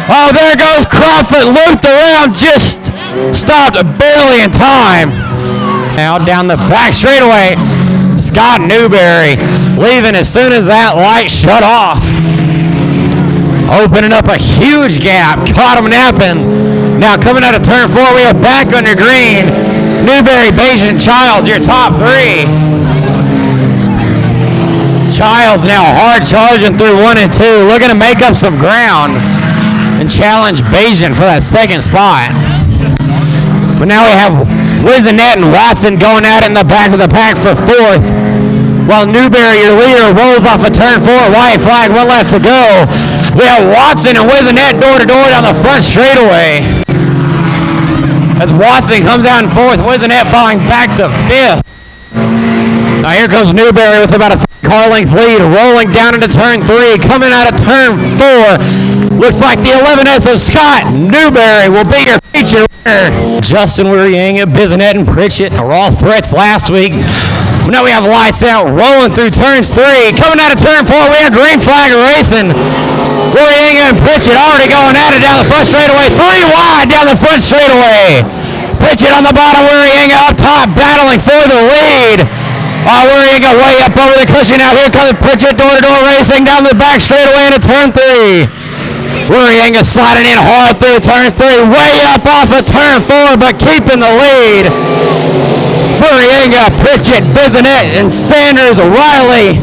Oh, there goes Crawford, looped around, just stopped barely in time. Now down the back straightaway, Scott Newberry leaving as soon as that light shut off. Opening up a huge gap, caught him napping. Now coming out of turn 4, we are back under green. Newberry, Bajent, Childs, your top 3. Childs now hard charging through 1 and 2, looking to make up some ground and challenge Bajent for that 2nd spot. But now we have Wizenette and Watson going at it in the back of the pack for 4th. While Newberry, your leader, rolls off a turn 4, white flag, 1 left to go. We have Watson and Wizenette door-to-door down the front straightaway. As Watson comes out in 4th, Wizenette falling back to 5th. Now here comes Newberry with about a car length lead, rolling down into turn 3, coming out of turn 4. Looks like the 11S of Scott Newberry will be your feature winner. Justin Wierianga, Bizinet, and Pritchett were all threats last week. Now we have lights out, rolling through turns 3. Coming out of turn 4, we have green flag racing. Wierianga and Pritchett already going at it down the front straightaway. 3 wide down the front straightaway. Pritchett on the bottom, Wierianga up top, battling for the lead. Wierianga way up over the cushion. Now here comes Pritchett door-to-door racing down the back straightaway into turn 3. Wierianga sliding in hard through turn 3, way up off of turn 4, but keeping the lead. Wierianga, Pritchett, Bizinet, and Sanders, Riley.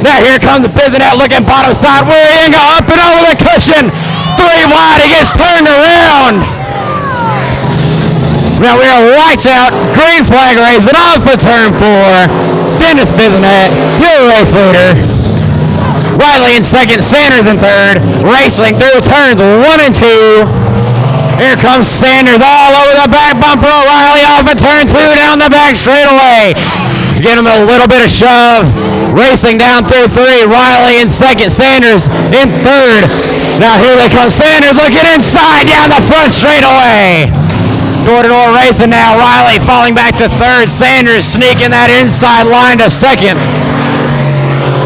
Now here comes Bizinet looking bottom side. Wierianga up and over the cushion. 3 wide, he gets turned around. Now we are lights out, green flag raising on for turn 4. Dennis Bizinet, your race leader. Riley in 2nd, Sanders in 3rd. Racing through turns 1 and 2. Here comes Sanders all over the back bumper. Riley off of turn 2 down the back straightaway. Get him a little bit of shove. Racing down through 3. Riley in 2nd, Sanders in 3rd. Now here they come. Sanders looking inside down the front straightaway. Door-to-door racing now. Riley falling back to 3rd. Sanders sneaking that inside line to 2nd.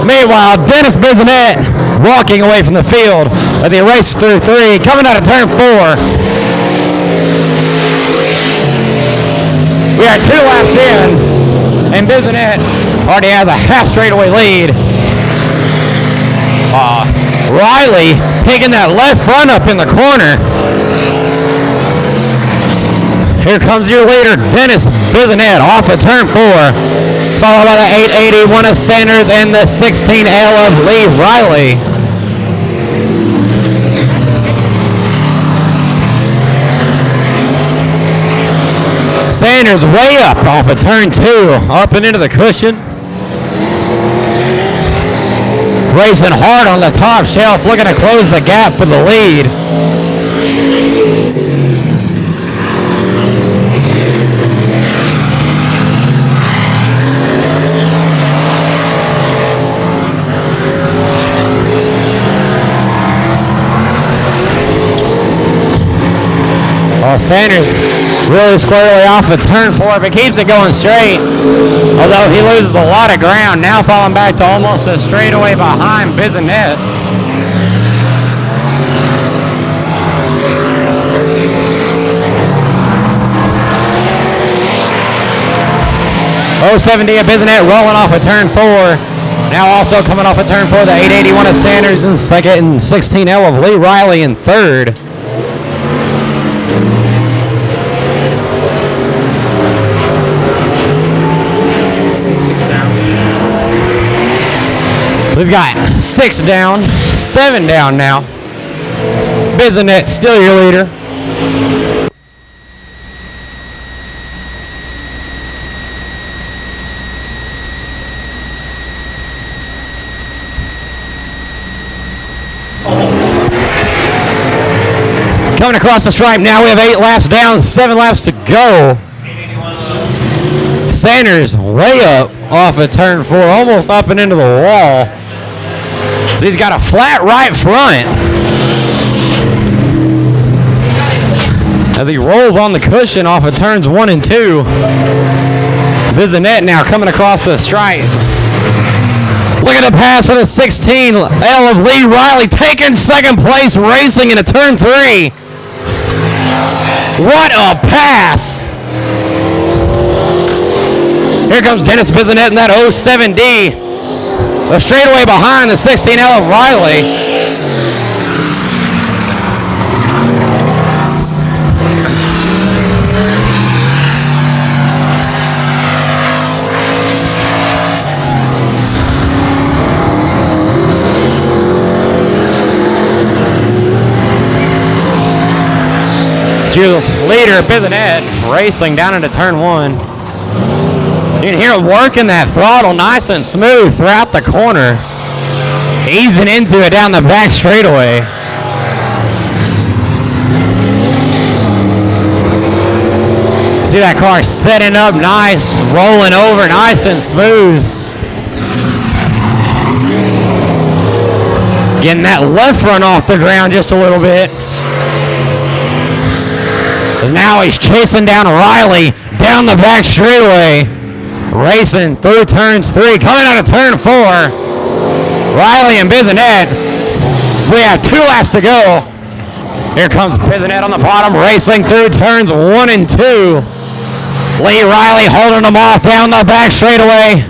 Meanwhile, Dennis Bizinet walking away from the field as he races through 3. Coming out of turn 4. We are 2 laps in, and Bizinet already has a half straightaway lead. Riley picking that left front up in the corner. Here comes your leader, Dennis Bizinet, off of turn 4. Followed by the 880, one of Sanders, and the 16L of Lee Riley. Sanders way up off of turn 2, up and into the cushion. Racing hard on the top shelf, looking to close the gap for the lead. Sanders really squarely off of turn 4, but keeps it going straight. Although he loses a lot of ground, now falling back to almost a straightaway behind Bizinet. 070 of Bisonet rolling off of turn 4. Now also coming off of turn 4, the 881 of Sanders in second and 16L of Lee Riley in third. We've got 6 down, 7 down now. Bisonet still your leader. Coming across the stripe now, we have 8 laps down, 7 laps to go. Sanders way up off of turn 4, almost up and into the wall. So he's got a flat right front as he rolls on the cushion off of turns 1 and 2. Bisonet now coming across the stripe. Look at the pass for the 16L of Lee Riley, taking second place, racing into turn 3. What a pass! Here comes Dennis Bisonet in that 07D. A straightaway behind the 16L of Riley. Your leader, Bisonet, racing down into turn 1. You can hear him working that throttle nice and smooth throughout the corner. Easing into it down the back straightaway. See that car setting up nice, rolling over nice and smooth. Getting that left front off the ground just a little bit. Now he's chasing down Riley down the back straightaway. Racing through turns 3, coming out of turn 4. Riley and Bisonet. So we have 2 laps to go. Here comes Bisonet on the bottom, racing through turns 1 and 2. Lee Riley holding them off down the back straightaway.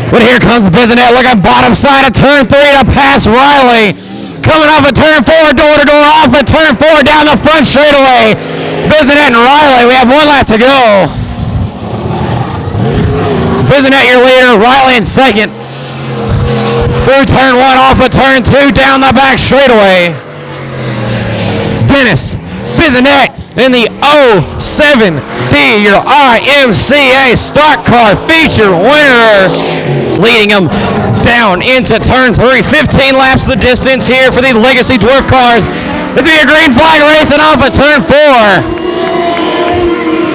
But here comes Bisonet looking bottom side of turn 3 to pass Riley. Coming off of turn 4, door to door, off of turn 4, down the front straightaway. Bisonet and Riley, we have 1 lap to go. Bisonet your leader, Riley in second. Through turn 1, off of turn 2, down the back straightaway. Dennis Bisonet in the 07D, your IMCA stock car feature winner. Leading them down into turn 3. 15 laps the distance here for the Legacy Dwarf Cars. It's a green flag racing off of turn 4.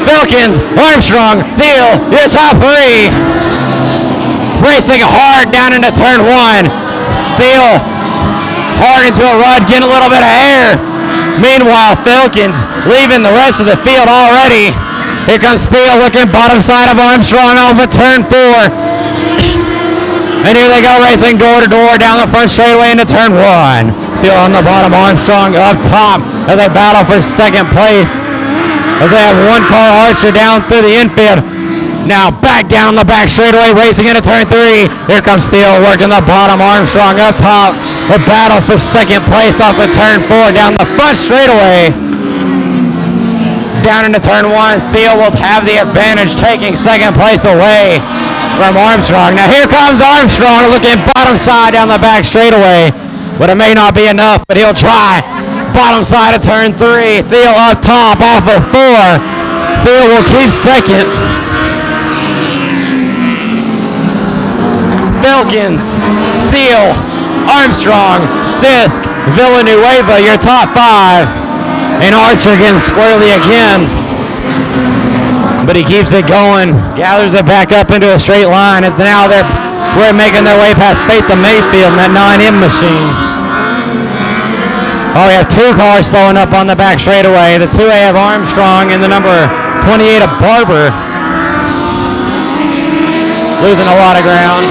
Wilkins, Armstrong, Thiel, your top 3. Racing hard down into turn 1. Thiel hard into a rut, getting a little bit of air. Meanwhile, Wilkins leaving the rest of the field already. Here comes Thiel looking bottom side of Armstrong off of turn 4. And here they go racing door to door down the front straightaway into turn 1. Thiel on the bottom, Armstrong up top as they battle for second place. As they have 1 car Archer down through the infield. Now back down the back straightaway, racing into turn 3. Here comes Thiel working the bottom, Armstrong up top. The battle for second place off of turn 4 down the front straightaway. Down into turn 1, Thiel will have the advantage, taking second place away from Armstrong. Now here comes Armstrong looking bottom side down the back straightaway. But it may not be enough, but he'll try. Bottom side of turn 3. Thiel up top off of 4. Thiel will keep second. Wilkins, Thiel, Armstrong, Sisk, Villanueva, your top 5. And Archer getting squarely again. But he keeps it going, gathers it back up into a straight line as now we're making their way past Faith to Mayfield in that 9M machine. Oh, we have 2 cars slowing up on the back straightaway. The 2A of Armstrong and the number 28 of Barber. Losing a lot of ground.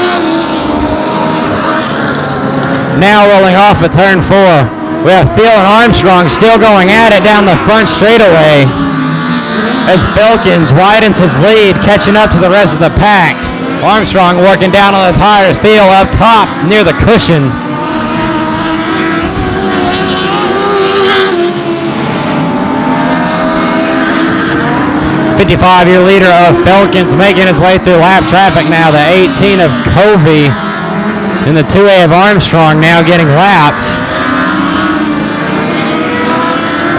Now rolling off of turn 4. We have Thiel and Armstrong still going at it down the front straightaway. as Filkins widens his lead, catching up to the rest of the pack. Armstrong working down on the tires. Thiel up top near the cushion. '55-year leader of Filkins making his way through lap traffic now. The 18 of Covey and the 2A of Armstrong now getting lapped.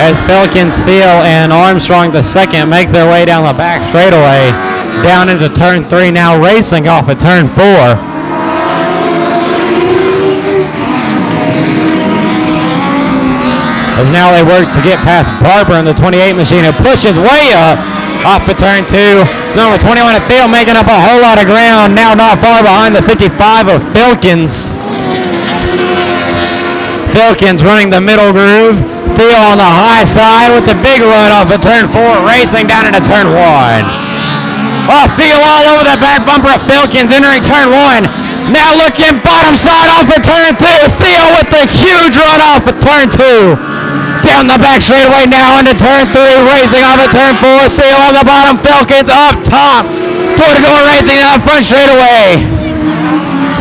As Filkins, Thiel, and Armstrong the second make their way down the back straightaway, down into turn 3, now racing off of turn 4. As now they work to get past Barber in the 28 machine, who pushes way up off of turn 2. Number 21 of Thiel making up a whole lot of ground, now not far behind the 55 of Filkins. Filkins running the middle groove. Thiel on the high side with the big run off of turn 4, racing down into turn 1. Oh, Thiel all over the back bumper of Filkins entering turn 1. Now looking bottom side off of turn 2. Thiel with the huge run off of turn 2. Down the back straightaway now into turn 3, racing off of turn 4. Thiel on the bottom, Filkins up top. Door-to-door racing down the front straightaway.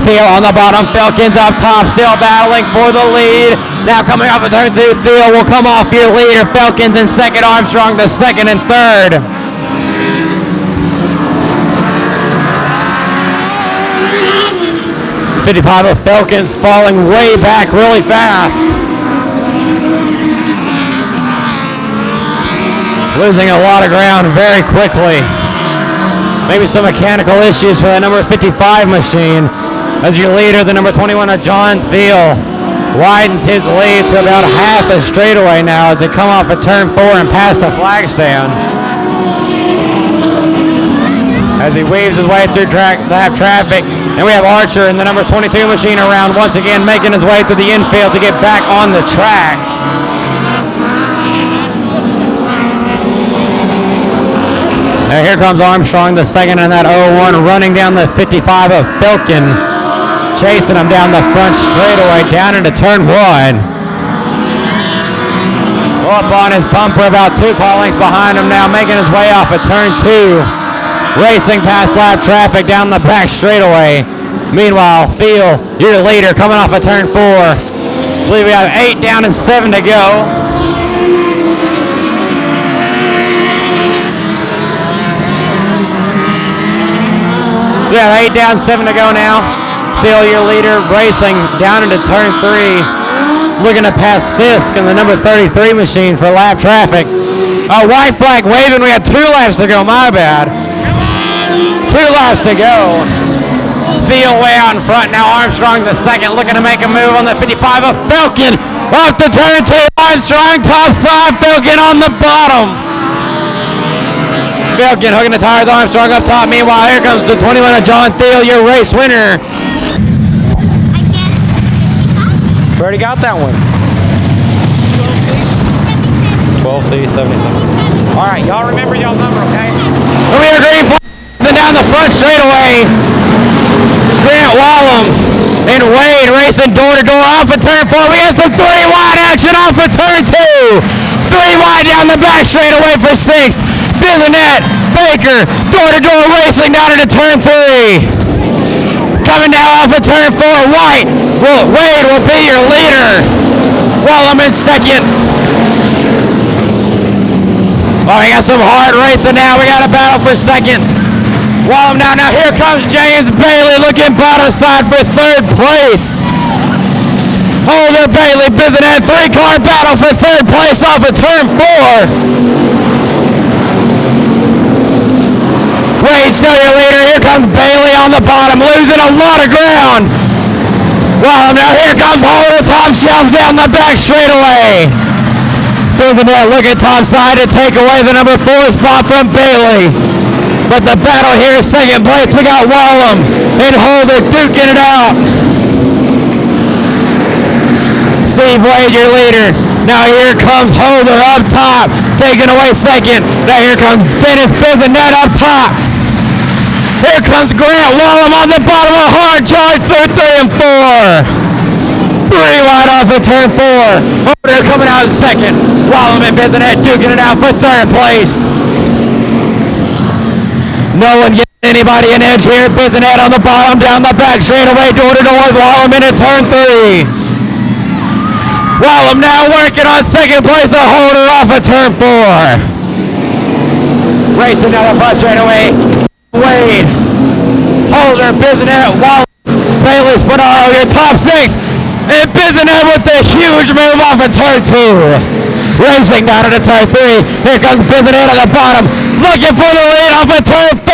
Thiel on the bottom, Filkins up top, still battling for the lead. Now coming off of turn 2, Thiel will come off your leader. Filkins in second, Armstrong the second and third. '55 of Filkins falling way back really fast. Losing a lot of ground very quickly. Maybe some mechanical issues for the number 55 machine. As your leader, the number 21 of John Thiel widens his lead to about half a straightaway now as they come off of turn 4 and past the flag stand. As he weaves his way through lap traffic. And we have Archer in the number 22 machine around once again, making his way through the infield to get back on the track. Now here comes Armstrong the second in that 01, running down the 55 of Filkins, chasing him down the front straightaway down into turn 1. Up on his bumper, about 2 car lengths behind him now, making his way off of turn 2, racing past lap traffic down the back straightaway. Meanwhile, Thiel, your leader, coming off of turn 4. I believe we have 8 down and 7 to go. So we have 8 down, 7 to go now. Thiel, your leader, racing down into turn 3. Looking to pass Sisk in the number 33 machine for lap traffic. White flag waving. We have 2 laps to go. My bad. 2 laps to go. Thiel way out in front. Now Armstrong the second, looking to make a move on the 55 of Filkin. Off the turn 2. Armstrong top side. Filkin on the bottom. Filkin hooking the tires. Armstrong up top. Meanwhile, here comes the 21 of John Thiel, your race winner. We already got that one. 12C 77. All right, y'all remember y'all number, okay? So we are green flag down the front straightaway. Grant Wallum and Wade racing door to door off of turn 4. We have some 3 wide action off of turn 2. 3 wide down the back straightaway for 6th. Bissonette, Baker, door to door racing down into turn 3. Coming down off of turn 4, Wade will be your leader. Wallum in second. Oh, we got some hard racing now. We got a battle for second. Wallum down. Now here comes James Bailey looking bottom side for 3rd place. Holder, Bailey, Bissonette, 3-car battle for 3rd place off of turn 4. Wade still your leader. Here comes Bailey on the bottom, losing a lot of ground. Wow, now here comes Holder, top shelf down the back straightaway. Bissonette looking top side to take away the number 4 spot from Bailey. But the battle here is 2nd place. We got Wallum and Holder duking it out. Steve Wade, your leader. Now here comes Holder up top, taking away 2nd. Now here comes Dennis Bissonette up top. Here comes Grant Wallum on the bottom, a hard charge through 3 and 4. 3 wide off of turn 4. Holder coming out in 2nd. Wallum and Bissonette duking it out for 3rd place. No one getting anybody an edge here. Bisonet on the bottom, down the back straightaway, door to door with Wallem into turn 3. Wallem now working on second place, a holder off of turn 4. Racing down the front straightaway. Wade, holder, Bisonet, Wallem, Bailey, Spadaro, your top 6. And Bisonet with the huge move off of turn 2. Racing down into turn 3. Here comes Bisonet on the bottom. Looking for the lead off of turn 4.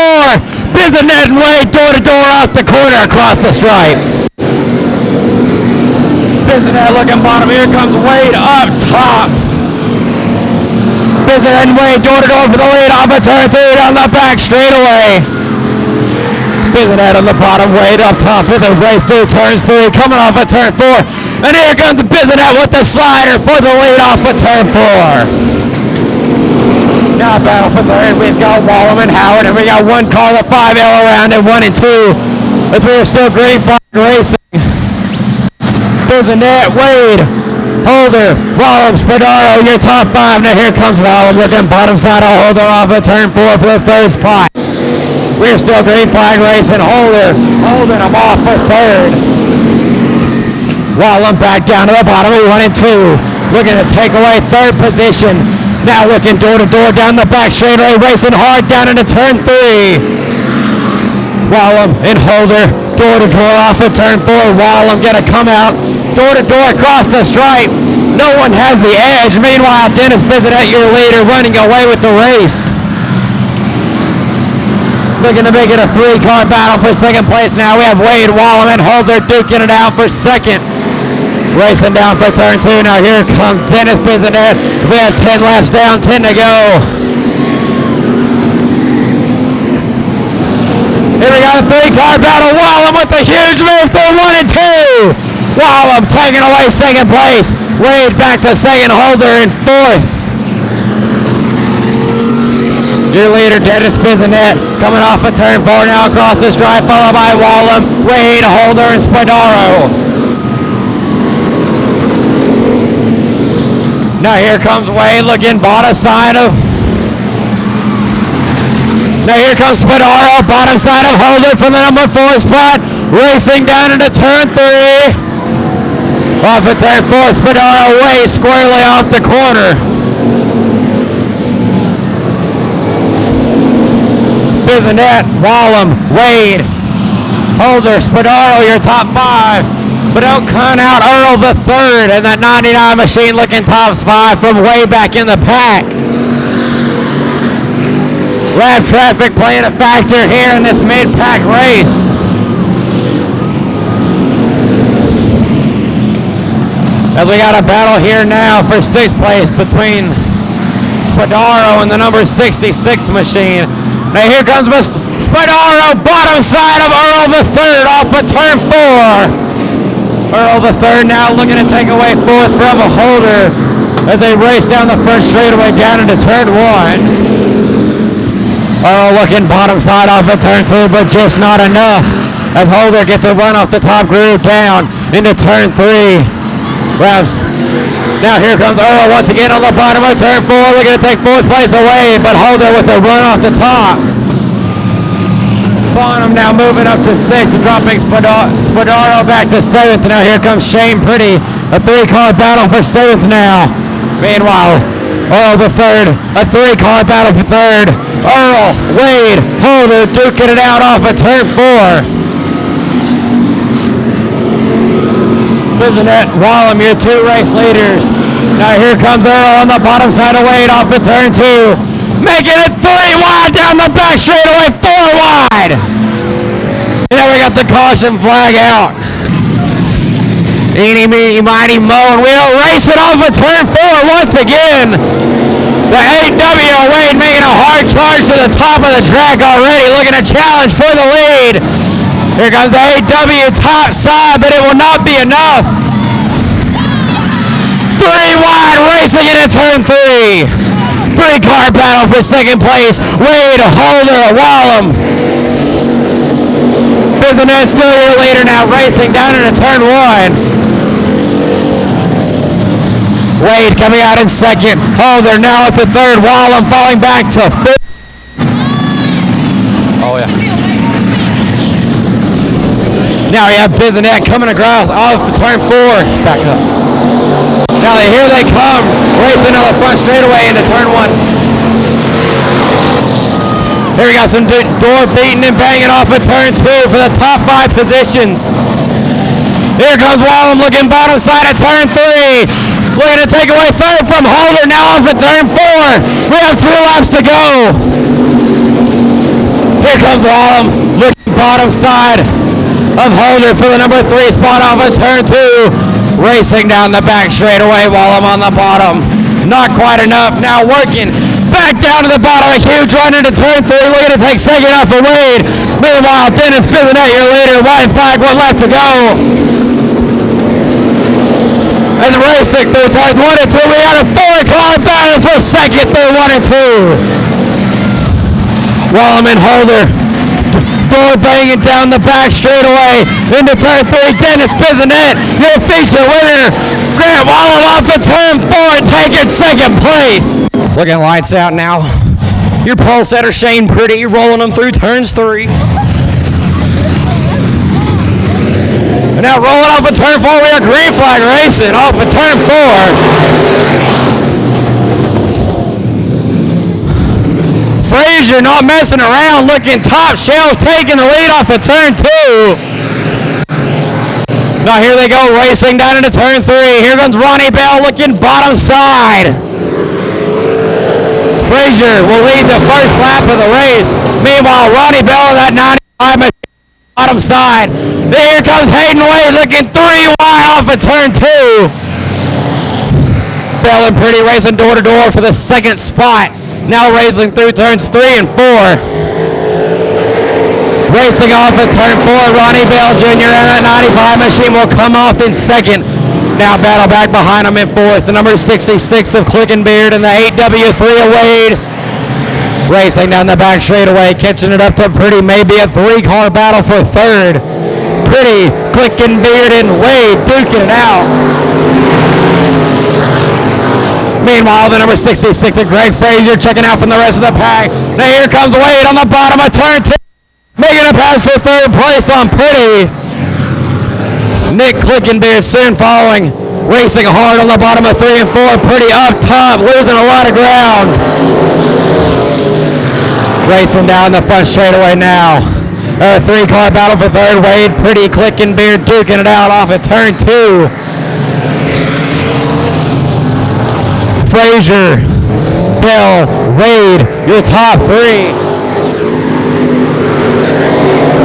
Bisonet and Wade door to door off the corner across the stripe. Bisonet looking bottom. Here comes Wade up top. Bisonet and Wade door to door for the lead off of turn 2 down the back straightaway. Bisonet on the bottom, Wade up top with a race through turns 3, coming off of turn 4. And here comes Bisonet with the slider for the lead off of turn 4. Now battle for third. We've got Wallem and Howard, and we got one car, the 5L around in 1 and 2. As we are still green flag racing. Bisonet, Wade, Holder, Wallem, Spadaro, your top 5. Now here comes Wallem looking bottom side of Holder off of turn 4 for the third spot. We're still green flag racing. Holder, holding him off for third. Wallem back down to the bottom of 1 and 2. Looking to take away third position. Now looking door to door down the back straightaway, racing hard down into turn 3. Wallem and Holder door to door off of turn 4. Wallem gonna come out door to door across the stripe. No one has the edge. Meanwhile, Dennis Bisonet, your leader, running away with the race. Looking to make it a 3-car battle for second place now. We have Wade, Wallem, and Holder duking it out for second. Racing down for turn 2. Now here comes Dennis Bisonet. We have 10 laps down, 10 to go. Here we got a 3-car battle. Wallem with a huge move through 1 and 2. Wallem taking away second place. Wade back to second, Holder in 4th. Your leader, Dennis Bisonet, coming off of turn 4 now across the stripe, followed by Wallem, Wade, Holder, and Spadaro. Now here comes Wade looking bottom side of... Now here comes Spadaro, bottom side of Holder from the number 4 spot, racing down into turn 3. Off of turn 4, Spadaro, Wade squarely off the corner. Bisonet, Wallem, Wade, Holder, Spadaro, your top 5. But don't count out Earl the third and that 99 machine looking top 5 from way back in the pack. Lap traffic playing a factor here in this mid-pack race. As we got a battle here now for 6th place between Spadaro and the number 66 machine. Now here comes Spadaro, bottom side of Earl the third off of turn 4. Earl the third now looking to take away 4th from a Holder as they race down the first straightaway down into turn 1. Earl looking bottom side off of turn 2, but just not enough as Holder gets a run off the top groove down into turn 3. Now here comes Earl once again on the bottom of turn 4, looking to take 4th place away, but Holder with a run off the top. Bonham now moving up to 6th, dropping Spadaro back to 7th. Now here comes Shane Pretty, a 3-car battle for 7th now. Meanwhile, Earl the third, a 3-car battle for 3rd. Earl, Wade, Holder duking it out off of turn 4. Bisonet, Wallem, your 2 race leaders. Now here comes Earl on the bottom side of Wade off of turn 2. Making it 3 wide down the back straightaway, 4 wide. And then we got the caution flag out. Eeny, meeny, mighty, mo, and we'll race it off of turn 4 once again. The AW Wade making a hard charge to the top of the track already, looking to challenge for the lead. Here comes the AW top side, but it will not be enough. 3 wide, racing into turn 3. 3-car battle for 2nd place. Wade, Holder, Wallem. Bisonet still your leader now, racing down into turn 1. Wade coming out in 2nd. Holder now at the 3rd. Wallem falling back to 5th. Oh, yeah. Now we have Bizanet coming across off the turn 4. Back up. Now here they come, racing on the front straightaway into turn 1. Here we got some door beating and banging off of turn 2 for the top 5 positions. Here comes Wallem looking bottom side of turn 3. Looking to take away third from Holder, now off at turn 4. We have 2 laps to go. Here comes Wallem looking bottom side of Holder for the number 3 spot off at turn 2. Racing down the back straightaway, Wallem on the bottom. Not quite enough, now working back down to the bottom. A huge run into turn 3. Looking to take second off of Wade. Meanwhile, Dennis Bizanet, your leader. White flag, 1 lap to go. As racing through turns 1 and 2, we got a 4-car battle for second through 1 and 2. Wallem and Holder, door banging down the back straightaway into turn 3. Dennis Bizanet, your feature winner. Grant Wallem off of turn 4, taking second place. Looking lights out now. Your pole setter Shane Pretty rolling them through turns 3. And now rolling off of turn 4, we have green flag racing off of turn 4. Frazier not messing around, looking top shelf, taking the lead off of turn 2. Now here they go, racing down into turn 3. Here comes Ronnie Bell looking bottom side. Frazier will lead the first lap of the race. Meanwhile, Ronnie Bell in that 95 machine bottom side. Here comes Hayden Wade looking 3 wide off of turn 2. Bell and Pretty racing door to door for the second spot. Now racing through turns 3 and 4. Racing off of turn 4, Ronnie Bell Jr. and that 95 machine will come off in second. Now battle back behind him in 4th. The number 66 of Clickenbeard and the 8W3 of Wade. Racing down the back straightaway, catching it up to Pretty. Maybe a 3-car battle for 3rd. Pretty, Clickenbeard, and Wade duking it out. Meanwhile, the number 66 of Greg Frazier checking out from the rest of the pack. Now here comes Wade on the bottom of turn 2. Making a pass for 3rd place on Pretty. Nick Clickenbeard soon following. Racing hard on the bottom of 3 and 4. Pretty up top, losing a lot of ground. Racing down the front straightaway now. A 3-car battle for 3rd. Wade, Pretty, Clickenbeard duking it out off at turn 2. Frazier, Bell, Wade, your top 3.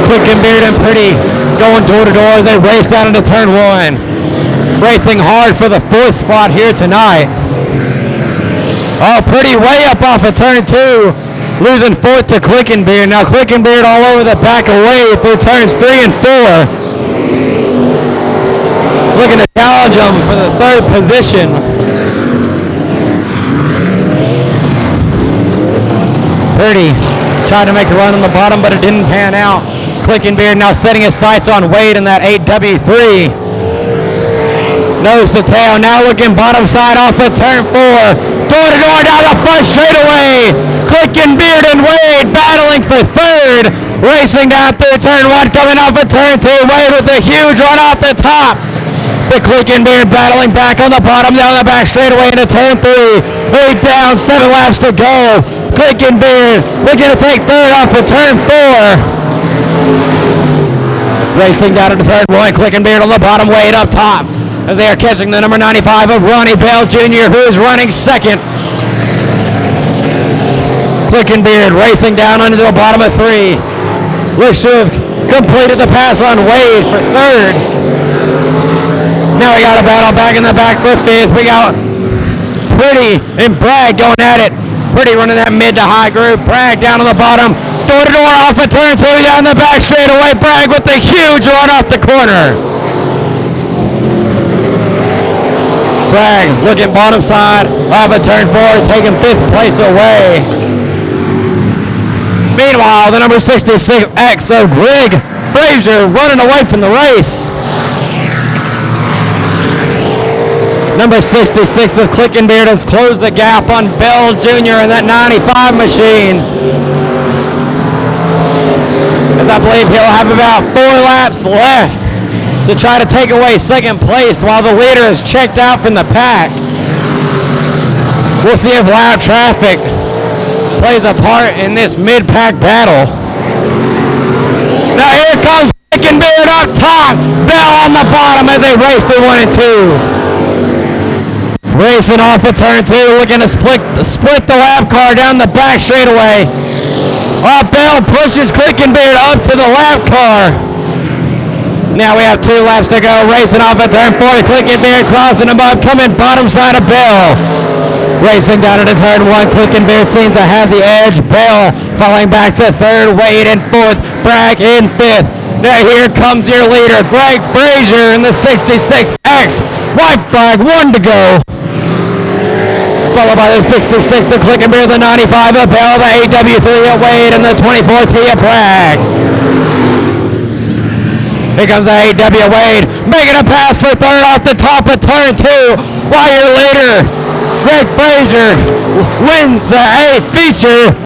Clickenbeard and Pretty going door to door as they race down into turn 1. Racing hard for the 4th spot here tonight. Oh, Pretty way up off of turn 2. Losing 4th to Clickenbeard. Now Clickenbeard all over the back of Wade through turns 3 and 4. Looking to challenge him for the 3rd position. Pretty tried to make a run on the bottom, but it didn't pan out. Clickenbeard now setting his sights on Wade in that 8W3. Nose to tail, now looking bottom side off of turn 4. Door to door down the front straightaway. Clickenbeard and Wade battling for 3rd. Racing down through turn 1, coming off of turn 2. Wade with a huge run off the top. But Clickenbeard battling back on the bottom, down the back straightaway into turn 3. 8 down, 7 laps to go. Clickenbeard looking to take 3rd off of turn 4. Racing down into turn 1, Clickenbeard on the bottom, Wade up top. As they are catching the number 95 of Ronnie Bell Jr., who is running 2nd. Clickenbeard racing down under the bottom of 3. Looks to have completed the pass on Wade for 3rd. Now we got a battle back in the back for 5th. We got Pretty and Bragg going at it. Pretty running that mid to high group. Bragg down on the bottom. Door to door off of turn 2 down the back straightaway. Bragg with the huge run off the corner. Bragg looking bottom side off of turn 4, taking 5th place away. Meanwhile, the number 66X of Greg Frazier running away from the race. Number 66 of Clickenbeard has closed the gap on Bell Jr. and that 95 machine. I believe he'll have about 4 laps left to try to take away second place while the leader is checked out from the pack. We'll see if loud traffic plays a part in this mid-pack battle. Now here comes Beard up top, Bell on the bottom as they race to 1 and 2. Racing off of turn 2, looking to split the lap car down the back straightaway. Bell pushes Beard up to the lap car. Now we have 2 laps to go. Racing off of turn 4, Beard crossing him up, coming bottom side of Bell. Racing down into turn 1, Beard seems to have the edge. Bell falling back to 3rd, Wade in 4th, Bragg in 5th. Now here comes your leader, Greg Frazier in the 66X. White flag, 1 to go. Followed by the 66 to Beard, the 95 of Bell, the AW3 of Wade, and the 24T of Bragg. Here comes the AW Wade, making a pass for 3rd off the top of turn 2. While your leader, Greg Frazier, wins the A feature.